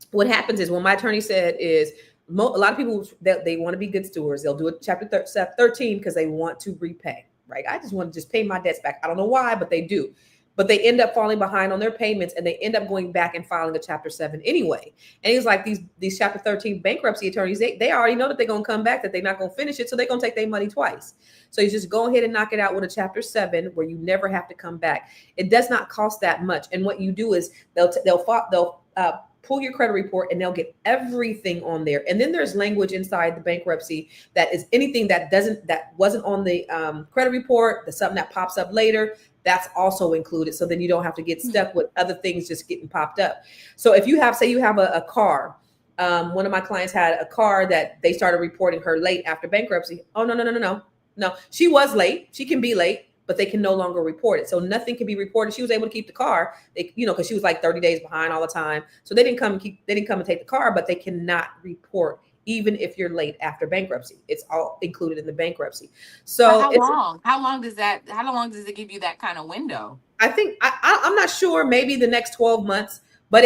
what happens is, what my attorney said is, a lot of people, they want to be good stewards. They'll do a chapter 13 because they want to repay, right? I just want to just pay my debts back. I don't know why, but they do. But they end up falling behind on their payments, and they end up going back and filing a chapter 7 anyway. And he's like, these chapter 13 bankruptcy attorneys, they already know that they're going to come back, that they're not going to finish it. So they're going to take thew money twice. So you just go ahead and knock it out with a chapter 7 where you never have to come back. It does not cost that much. And what you do is they'll pull your credit report, and they'll get everything on there. And then there's language inside the bankruptcy that is anything that wasn't on the credit report, that's something that pops up later, that's also included. So then you don't have to get stuck with other things just getting popped up. So if you have, say you have a car, one of my clients had a car that they started reporting her late after bankruptcy. Oh, no. She was late. She can be late, but they can no longer report it. So nothing can be reported. She was able to keep the car, because she was like 30 days behind all the time. So they didn't come and take the car, but they cannot report even if you're late after bankruptcy. It's all included in the bankruptcy. So how long does it give you that kind of window? I think I'm not sure, maybe the next 12 months, but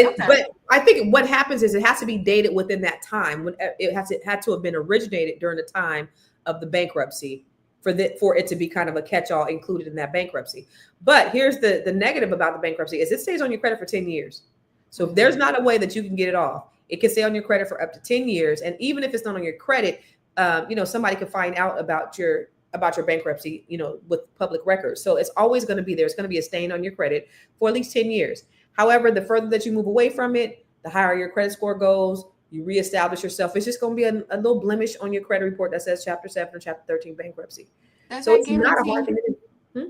I think what happens is it has to be dated within that time. When it had to have been originated during the time of the bankruptcy for it to be kind of a catch-all included in that bankruptcy. But here's the negative about the bankruptcy is it stays on your credit for 10 years. So if there's not a way that you can get it off, it can stay on your credit for up to 10 years. And even if it's not on your credit, somebody can find out about your bankruptcy, with public records. So it's always going to be there. It's going to be a stain on your credit for at least 10 years. However, the further that you move away from it, the higher your credit score goes, you reestablish yourself. It's just going to be a little blemish on your credit report that says chapter 7 or chapter 13 bankruptcy. So it's not a hard thing to do.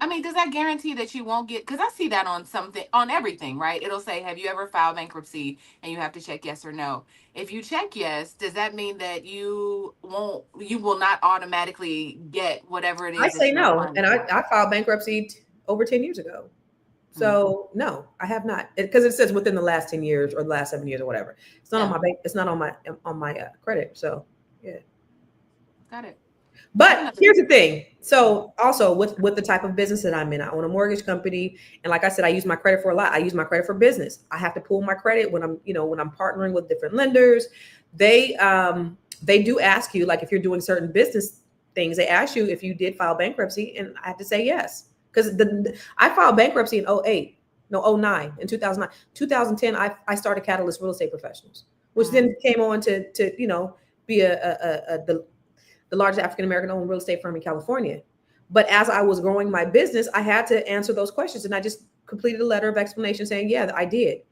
I mean, does that guarantee that you won't get, because I see that on everything, right? It'll say, have you ever filed bankruptcy? And you have to check yes or no. If you check yes, does that mean that you will not automatically get whatever it is? I say no. And I filed bankruptcy over 10 years ago. So no, I have not, because it says within the last 10 years or the last 7 years or whatever. It's not on my bank. It's not on my credit. So yeah. Got it. But here's the thing. So also with the type of business that I'm in, I own a mortgage company. And like I said, I use my credit for a lot. I use my credit for business. I have to pull my credit when I'm partnering with different lenders. They do ask you, like, if you're doing certain business things, they ask you if you did file bankruptcy. And I have to say yes. Because I filed bankruptcy in 2009, in 2009. 2010, I started Catalyst Real Estate Professionals, which then came on to be the largest African-American owned real estate firm in California. But as I was growing my business, I had to answer those questions. And I just completed a letter of explanation saying, yeah, I did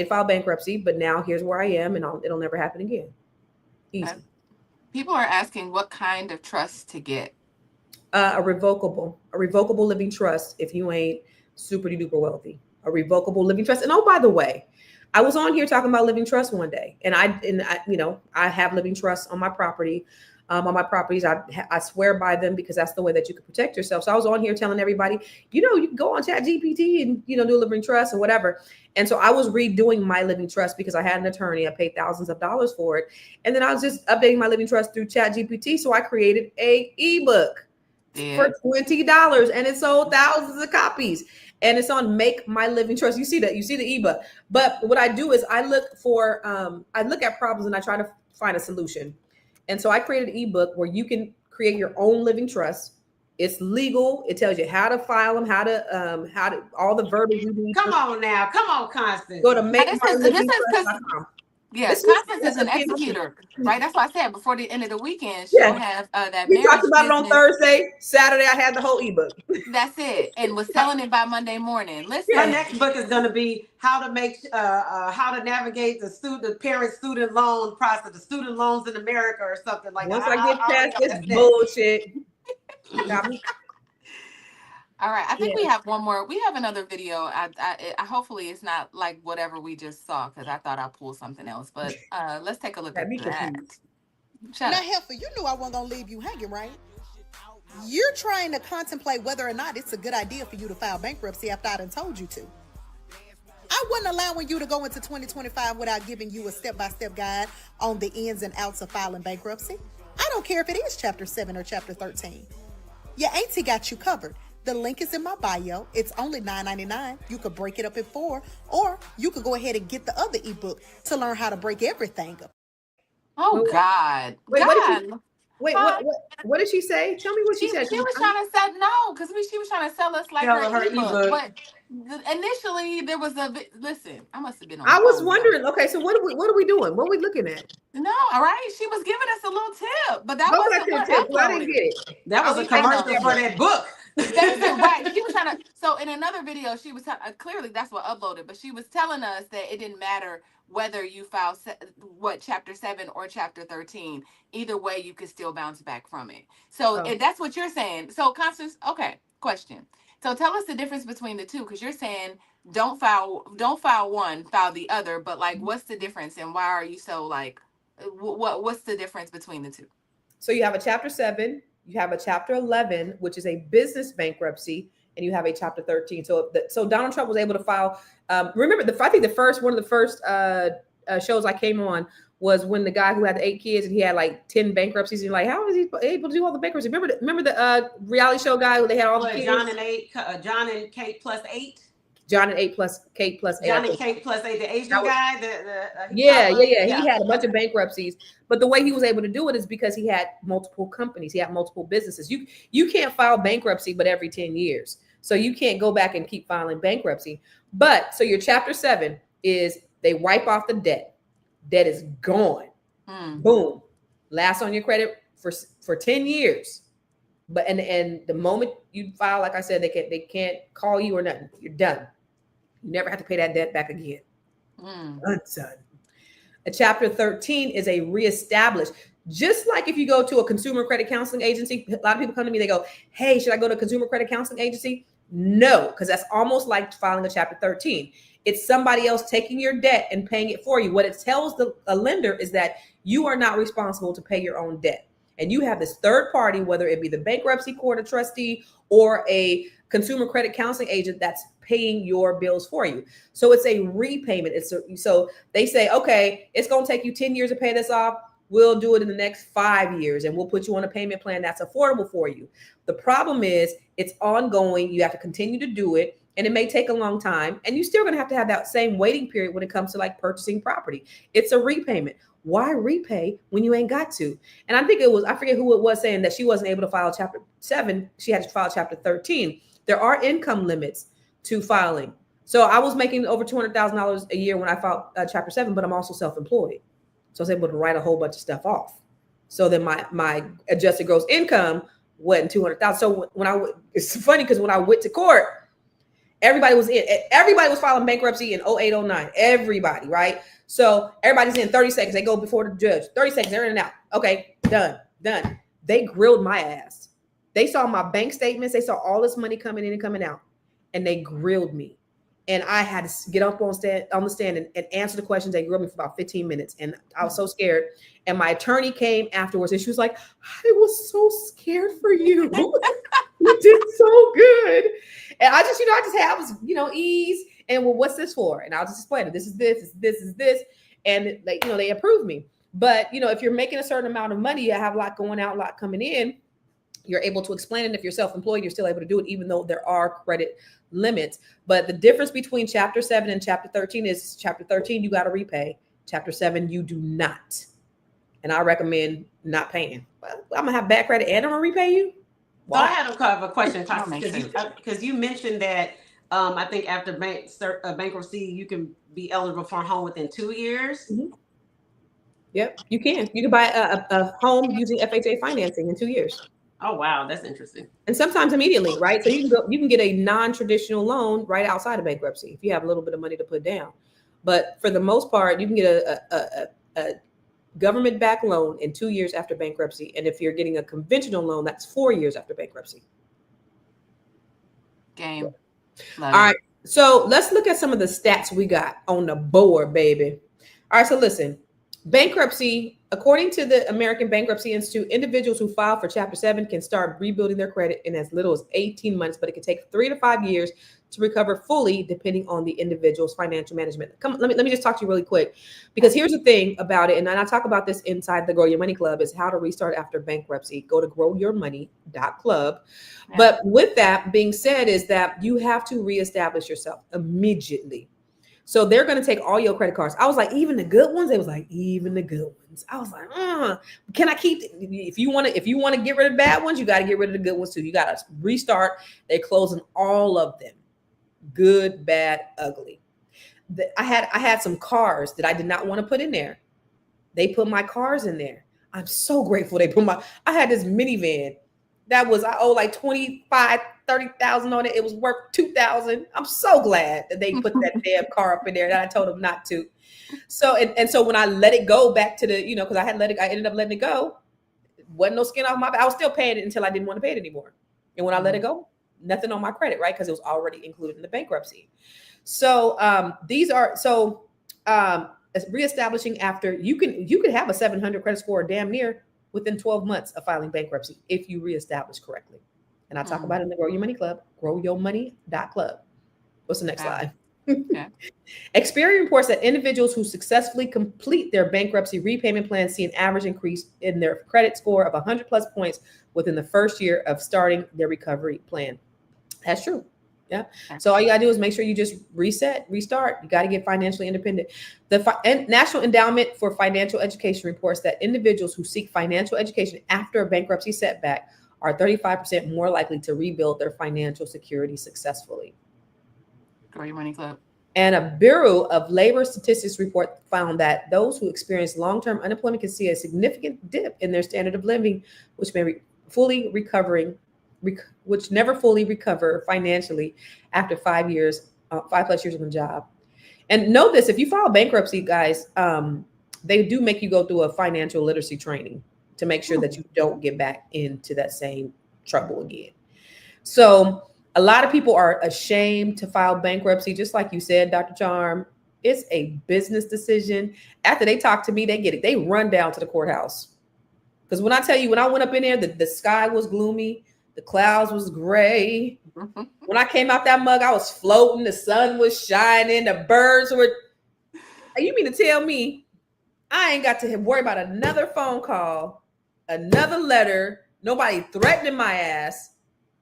file bankruptcy, but now here's where I am, and it'll never happen again. Easy. People are asking what kind of trust to get. A revocable living trust if you ain't super duper wealthy. A revocable living trust. And oh, by the way, I was on here talking about living trust one day, and I have living trusts on my property. On my properties, I swear by them because that's the way that you can protect yourself. So I was on here telling everybody, you can go on ChatGPT and do a living trust or whatever. And so I was redoing my living trust because I had an attorney. I paid thousands of dollars for it, and then I was just updating my living trust through ChatGPT. So I created a ebook for $20, and it sold thousands of copies. And it's on Make My Living Trust. You see the ebook. But what I do is I look at problems and I try to find a solution. And so I created an ebook where you can create your own living trust It's legal. It tells you how to file them, how to all the verbiage you need. Come on now. Come on, Constance. Go to This is yeah, Constance is an executor, right? That's why I said before the end of the weekend, she'll have that we marriage talked about business. it on Thursday. Saturday, I had the whole ebook. That's it, and was selling it by Monday morning. Listen, my next book is going to be how to make how to navigate the parent student loan process, the student loans in America, or something like Once that. I get past this bullshit. All right, I think we have one more. We have another video. I hopefully it's not like whatever we just saw, because I thought I pulled something else. But let's take a look at that. Now, Heifer, you knew I wasn't gonna leave you hanging, right? You're trying to contemplate whether or not it's a good idea for you to file bankruptcy after I done told you to. I wasn't allowing you to go into 2025 without giving you a step-by-step guide on the ins and outs of filing bankruptcy. I don't care if it is Chapter 7 or Chapter 13. Your auntie got you covered. The link is in my bio. It's only $9.99. You could break it up in 4, or you could go ahead and get the other ebook to learn how to break everything up. Oh, God. Wait, God. What did she say? Tell me what she said. She was trying to sell, no, because she was trying to sell us like her ebook. But initially, there was listen, I must have been on. I was wondering. Okay, so what are we doing? What are we looking at? No, all right. She was giving us a little tip, but that wasn't what uploaded. I didn't get it. That was a commercial for that book. That's it, right. She was trying to. So in another video, she was clearly that's what uploaded, but she was telling us that it didn't matter whether you file Chapter 7 or Chapter 13. Either way, you could still bounce back from it. So that's what you're saying. So Constance, okay, question. So tell us the difference between the two, because you're saying don't file one, file the other. But like, what's the difference, and why are you so like? What's the difference between the two? So you have a Chapter 7. You have a Chapter 11, which is a business bankruptcy, and you have a Chapter 13. So Donald Trump was able to file. Remember, I think one of the first shows I came on was when the guy who had the 8 kids and he had like 10 bankruptcies. And you're like, how is he able to do all the bankruptcy? Remember the reality show guy who they had all the kids? John and Kate plus 8. John and Kate plus 8. John and Kate plus 8, the Asian guy. He had a bunch of bankruptcies, but the way he was able to do it is because he had multiple companies. He had multiple businesses. You can't file bankruptcy, but every 10 years. So you can't go back and keep filing bankruptcy. But so your Chapter 7 is they wipe off the debt. Debt is gone. Boom. Lasts on your credit for 10 years. But and the moment you file, like I said, they can't call you or nothing. You're done. You never have to pay that debt back again. Done. A Chapter 13 is a reestablished. Just like if you go to a consumer credit counseling agency, a lot of people come to me, they go, hey, should I go to a consumer credit counseling agency? No, because that's almost like filing a Chapter 13. It's somebody else taking your debt and paying it for you. What it tells a lender is that you are not responsible to pay your own debt. And you have this third party, whether it be the bankruptcy court, a trustee, or a consumer credit counseling agent that's paying your bills for you. So it's a repayment. So they say, okay, it's going to take you 10 years to pay this off. We'll do it in the next 5 years, and we'll put you on a payment plan that's affordable for you. The problem is it's ongoing. You have to continue to do it, and it may take a long time, and you're still going to have that same waiting period when it comes to like purchasing property. It's a repayment. Why repay when you ain't got to? And I think I forget who it was saying that she wasn't able to file Chapter 7. She had to file Chapter 13. There are income limits to filing. So I was making over $200,000 a year when I filed Chapter 7, but I'm also self-employed. So I was able to write a whole bunch of stuff off. So then my adjusted gross income wasn't $200,000. So it's funny because when I went to court, everybody was filing bankruptcy in 08, 09. Everybody, right? So everybody's in 30 seconds. They go before the judge. 30 seconds, they're in and out. Okay, done. They grilled my ass. They saw my bank statements. They saw all this money coming in and coming out. And they grilled me. And I had to get up on the stand and answer the questions. They grilled me for about 15 minutes. And I was so scared. And my attorney came afterwards and she was like, I was so scared for you. You did so good. And I just have ease. And well, what's this for? And I'll just explain it. This is this. And they approved me. But if you're making a certain amount of money, you have a lot going out, a lot coming in. You're able to explain it. If you're self-employed, you're still able to do it, even though there are credit limits. But the difference between Chapter 7 and Chapter 13 is Chapter 13, you got to repay. Chapter 7, you do not. And I recommend not paying. Well, I'm going to have bad credit and I'm going to repay you. So I had a question, Constance, because you mentioned that I think after bankruptcy, you can be eligible for a home within 2 years. Mm-hmm. Yep, you can. You can buy a home using FHA financing in 2 years. Oh wow, that's interesting. And sometimes immediately, right? So you can get a non-traditional loan right outside of bankruptcy if you have a little bit of money to put down. But for the most part, you can get a government-backed loan in 2 years after bankruptcy. And if you're getting a conventional loan, that's 4 years after bankruptcy. Game. All right. So let's look at some of the stats we got on the board, baby. All right. So listen, bankruptcy, according to the American Bankruptcy Institute, individuals who file for Chapter 7 can start rebuilding their credit in as little as 18 months, but it can take 3 to 5 years to recover fully, depending on the individual's financial management. Let me just talk to you really quick, because here's the thing about it, and I talk about this inside the Grow Your Money Club, is how to restart after bankruptcy. Go to growyourmoney.club. Yeah. But with that being said, is that you have to reestablish yourself immediately. So they're going to take all your credit cards. I was like, even the good ones? They was like, even the good ones. I was like, can I keep? If you want to get rid of the bad ones, you got to get rid of the good ones too. You got to restart. They're closing all of them. Good, bad, ugly. I had some cars that I did not want to put in there. They put my cars in there. I'm so grateful they put I had this minivan that I owe like 25, 30,000 on it. It was worth 2,000. I'm so glad that they put that damn car up in there that I told them not to. So, and so when I let it go back to the, because I ended up letting it go. Wasn't no skin off my back. I was still paying it until I didn't want to pay it anymore. And when I let it go, nothing on my credit, right? Because it was already included in the bankruptcy. So reestablishing after, you could have a 700 credit score damn near within 12 months of filing bankruptcy if you reestablish correctly. And I'll talk about it in the Grow Your Money Club, growyourmoney.club. What's the next slide? Yeah. Experian reports that individuals who successfully complete their bankruptcy repayment plan see an average increase in their credit score of 100 plus points within the first year of starting their recovery plan. That's true. Yeah. So all you got to do is make sure you just restart. You got to get financially independent. The National Endowment for Financial Education reports that individuals who seek financial education after a bankruptcy setback are 35% more likely to rebuild their financial security successfully. Grow Your Money Club. And a Bureau of Labor Statistics report found that those who experience long-term unemployment can see a significant dip in their standard of living, which may never fully recover financially after 5 plus years on the job. And know this, if you file bankruptcy, guys, they do make you go through a financial literacy training to make sure that you don't get back into that same trouble again. So a lot of people are ashamed to file bankruptcy. Just like you said, Dr. Charm, it's a business decision. After they talk to me, they get it. They run down to the courthouse. Because when I tell you, when I went up in there, the sky was gloomy. The clouds was gray. When I came out that mug, I was floating. The sun was shining. The birds were. You mean to tell me I ain't got to worry about another phone call, another letter, nobody threatening my ass?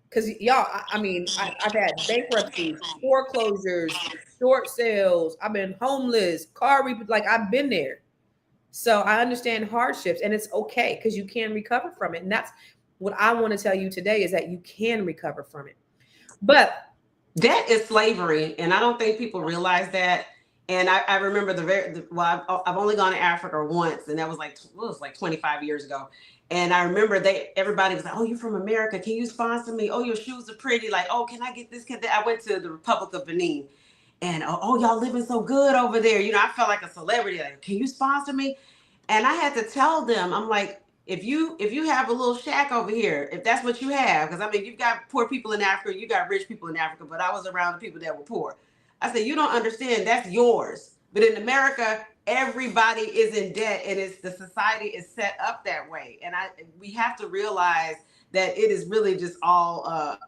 Because y'all, I've had bankruptcies, foreclosures, short sales. I've been homeless, I've been there. So I understand hardships, and it's okay because you can recover from it. And that's what I want to tell you today, is that you can recover from it. But debt is slavery, and I don't think people realize that. And I remember I've only gone to Africa once, and that was like 25 years ago. And I remember everybody was like, "Oh, you're from America. Can you sponsor me? Oh, your shoes are pretty. Like, oh, can I get this? I went to the Republic of Benin, and oh, y'all living so good over there. I felt like a celebrity. Like, can you sponsor me?" And I had to tell them, I'm like, if you have a little shack over here, if that's what you have, because you've got poor people in Africa, you got rich people in Africa, but I was around the people that were poor. I said, you don't understand, that's yours. But in America, everybody is in debt, and the society is set up that way. And we have to realize that it is really just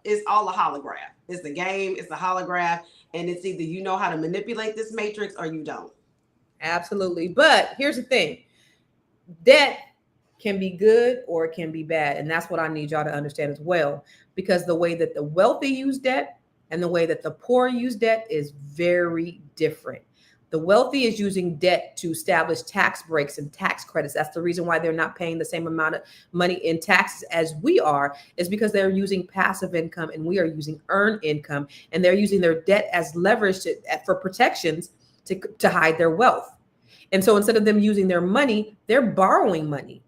it's all a holograph. It's the game, it's the holograph, and it's either you know how to manipulate this matrix or you don't. Absolutely. But here's the thing. Debt can be good or it can be bad. And that's what I need y'all to understand as well, because the way that the wealthy use debt and the way that the poor use debt is very different. The wealthy is using debt to establish tax breaks and tax credits. That's the reason why they're not paying the same amount of money in taxes as we are, is because they're using passive income and we are using earned income, and they're using their debt as leverage for protections to hide their wealth. And so instead of them using their money, they're borrowing money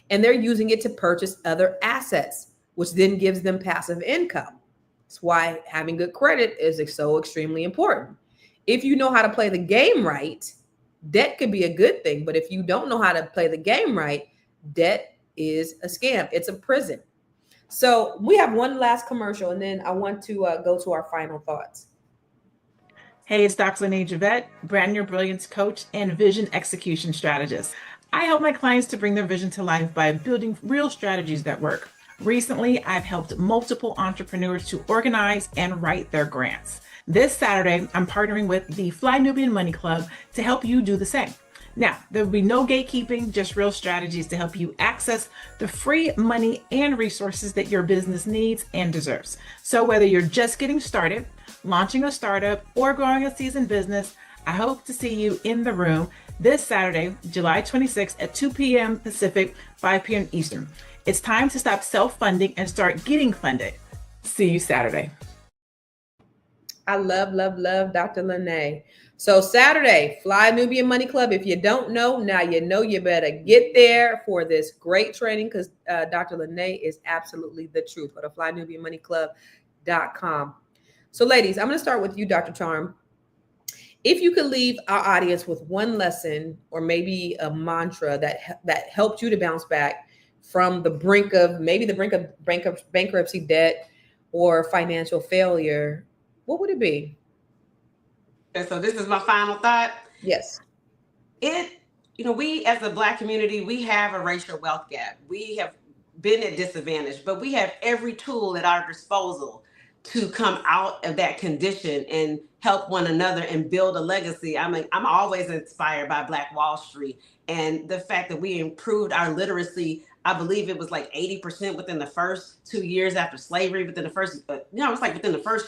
and they're using it to purchase other assets, which then gives them passive income. That's why having good credit is so extremely important. If you know how to play the game right, debt could be a good thing. But if you don't know how to play the game right, debt is a scam. It's a prison. So we have one last commercial, and then I want to go to our final thoughts. Hey, it's Dr. Lene Javette, Brand Your Brilliance coach and vision execution strategist. I help my clients to bring their vision to life by building real strategies that work. Recently, I've helped multiple entrepreneurs to organize and write their grants. This Saturday, I'm partnering with the Nubian Money Club to help you do the same. Now, there will be no gatekeeping, just real strategies to help you access the free money and resources that your business needs and deserves. So whether you're just getting started, launching a startup, or growing a seasoned business, I hope to see you in the room this Saturday, July 26th at 2 p.m. Pacific, 5 p.m. Eastern. It's time to stop self-funding and start getting funded. See you Saturday. I love Dr. Lene. So Saturday, Nubian Money Club. If you don't know, now you know. You better get there for this great training, because Dr. Lene is absolutely the truth. Go to flynubianmoneyclub.com. So ladies, I'm going to start with you, Dr. Charm. If you could leave our audience with one lesson or maybe a mantra that helped you to bounce back from the brink of bankruptcy, debt, or financial failure, what would it be? And so this is my final thought. Yes. We as a Black community, we have a racial wealth gap. We have been at disadvantage, but we have every tool at our disposal to come out of that condition and help one another and build a legacy. I'm always inspired by Black Wall Street and the fact that we improved our literacy. I believe it was like 80% within the first 2 years after slavery, within the first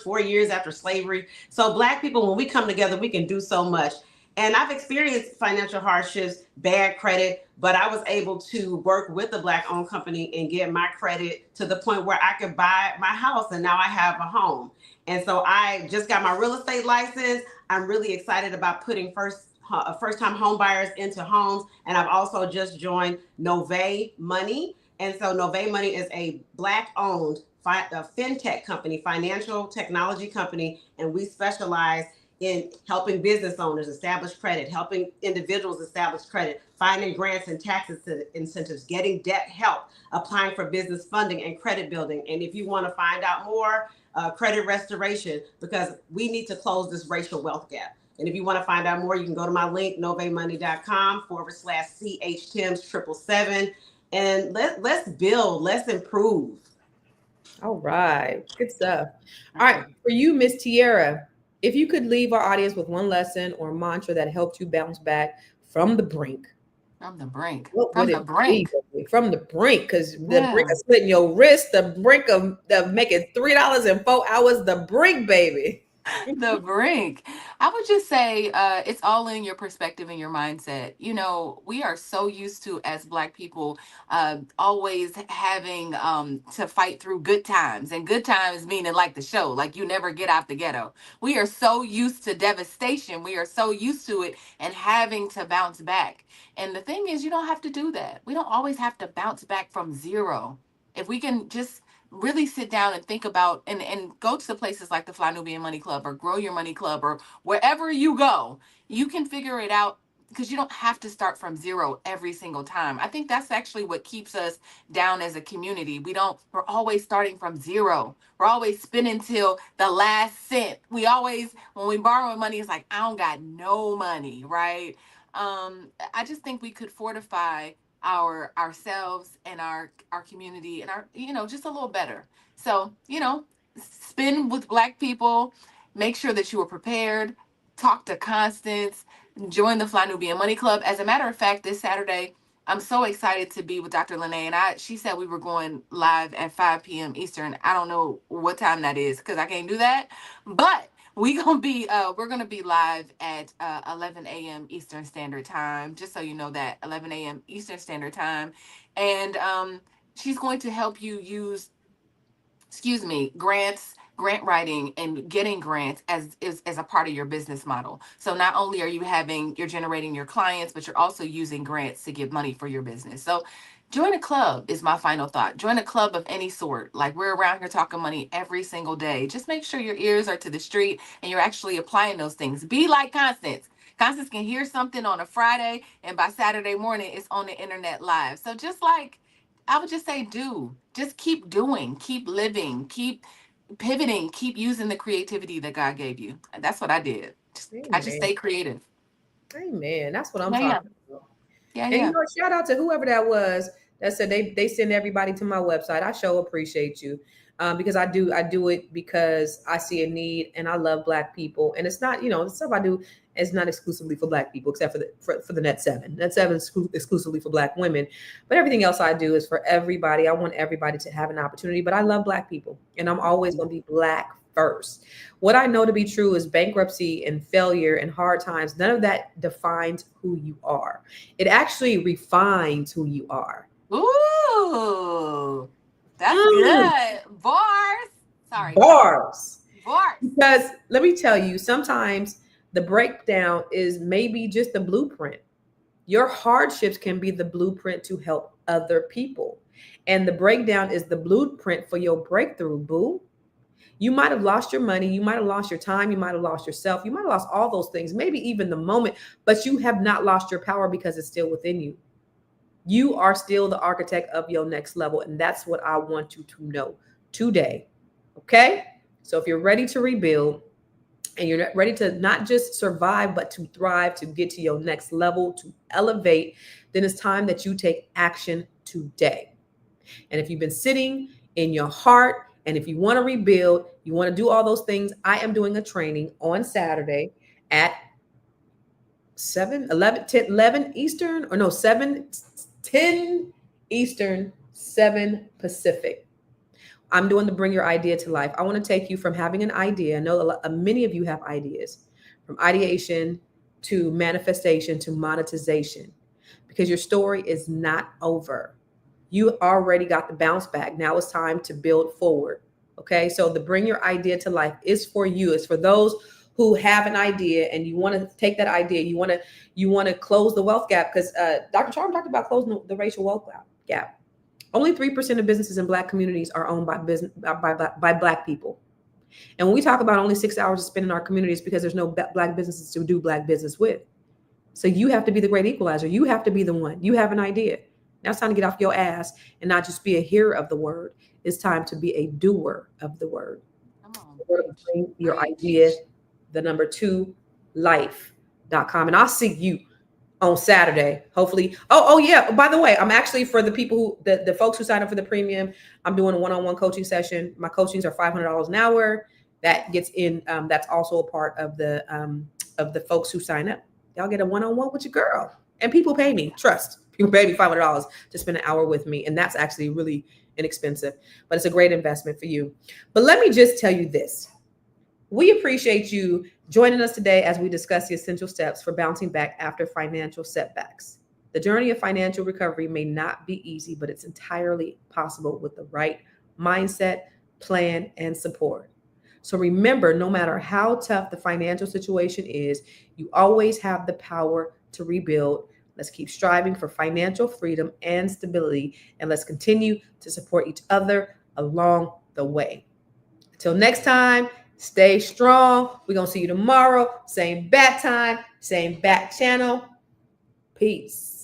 4 years after slavery. So Black people, when we come together, we can do so much. And I've experienced financial hardships, bad credit, but I was able to work with a Black-owned company and get my credit to the point where I could buy my house, and now I have a home. And so I just got my real estate license. I'm really excited about putting first-time home buyers into homes. And I've also just joined Nubian Money. And so Nubian Money is a Black-owned fintech company, financial technology company, and we specialize in helping business owners establish credit, helping individuals establish credit, finding grants and tax incentives, getting debt help, applying for business funding and credit building. And if you want to find out more, credit restoration, because we need to close this racial wealth gap. And if you want to find out more, you can go to my link, nubianmoney.com/CHTIMS777. And let's build, let's improve. All right. Good stuff. All right. For you, Miss Tierra, if you could leave our audience with one lesson or mantra that helped you bounce back from the brink. From the brink. From the brink. Because the brink of splitting your wrist, the brink of making $3 in 4 hours, the brink, baby. The brink. I would just say it's all in your perspective and your mindset. We are so used to, as Black people, always having to fight through good times, and good times meaning like the show, like you never get out the ghetto. We are so used to devastation. We are so used to it and having to bounce back. And the thing is, you don't have to do that. We don't always have to bounce back from zero. If we can just really sit down and think about and go to the places like the Nubian Money Club or Grow Your Money Club or wherever you go, you can figure it out, because you don't have to start from zero every single time. I think that's actually what keeps us down as a community. We're always starting from zero. We're always spending till the last cent. When we borrow money, it's like, I don't got no money, right? I just think we could fortify ourselves and our community and our just a little better. So spend with Black people, make sure that you are prepared, talk to Constance, join the Nubian Money Club. As a matter of fact, this Saturday I'm so excited to be with Dr. Lene, and she said we were going live at 5 p.m. Eastern. I don't know what time that is because I can't do that, but we're gonna be live at 11 a.m. Eastern Standard Time. Just so you know that 11 a.m. Eastern Standard Time, and she's going to help you use, grant writing and getting grants as a part of your business model. So not only you're generating your clients, but you're also using grants to get money for your business. So join a club is my final thought. Join a club of any sort. Like, we're around here talking money every single day. Just make sure your ears are to the street and you're actually applying those things. Be like Constance. Constance can hear something on a Friday, and by Saturday morning, it's on the internet live. So I would just say just keep doing, keep living, keep pivoting, keep using the creativity that God gave you. And that's what I did. I just stay creative. Amen. That's what I'm talking about. Yeah, and shout out to whoever that was that said they send everybody to my website. I sure appreciate you. Because I do it because I see a need, and I love Black people. And it's not, the stuff I do is not exclusively for Black people, except for the Net 7. Net 7 is exclusively for Black women. But everything else I do is for everybody. I want everybody to have an opportunity, but I love Black people, and I'm always going to be Black first. What I know to be true is bankruptcy and failure and hard times, none of that defines who you are. It actually refines who you are. Ooh. That's good. Bars. Sorry. Bars. Because let me tell you, sometimes the breakdown is maybe just the blueprint. Your hardships can be the blueprint to help other people. And the breakdown is the blueprint for your breakthrough, boo. You might have lost your money. You might have lost your time. You might have lost yourself. You might have lost all those things, maybe even the moment, but you have not lost your power because it's still within you. You are still the architect of your next level. And that's what I want you to know today. Okay? So if you're ready to rebuild and you're ready to not just survive, but to thrive, to get to your next level, to elevate, then it's time that you take action today. And if you've been sitting in your heart, and if you want to rebuild, you want to do all those things, I am doing a training on Saturday at 11 Eastern, or no, 10 Eastern, 7 Pacific. I'm doing the Bring Your Idea to Life. I want to take you from having an idea. I know many of you have ideas, from ideation to manifestation to monetization, because your story is not over. You already got the bounce back. Now it's time to build forward. Okay. So the Bring Your Idea to Life is for you. It's for those who have an idea and you want to take that idea. You want to close the wealth gap, because Dr. Charm talked about closing the racial wealth gap. Only 3% of businesses in Black communities are owned by Black people. And when we talk about only 6 hours to spend in our communities, because there's no Black businesses to do Black business with. So you have to be the great equalizer. You have to be the one. You have an idea. Now it's time to get off your ass and not just be a hearer of the word. It's time to be a doer of the word. Bring your idea, the number 2 life.com. And I'll see you on Saturday, hopefully. Oh yeah. By the way, I'm actually, for the people who, the folks who sign up for the premium, I'm doing a one-on-one coaching session. My coachings are $500 an hour. That gets in. That's also a part of the folks who sign up. Y'all get a one-on-one with your girl, and people pay me. Trust. People pay me $500 to spend an hour with me. And that's actually really inexpensive, but it's a great investment for you. But let me just tell you this. We appreciate you joining us today as we discuss the essential steps for bouncing back after financial setbacks. The journey of financial recovery may not be easy, but it's entirely possible with the right mindset, plan, and support. So remember, no matter how tough the financial situation is, you always have the power to rebuild. Let's keep striving for financial freedom and stability, and let's continue to support each other along the way. Until next time, stay strong. We're going to see you tomorrow. Same bat time, same bat channel. Peace.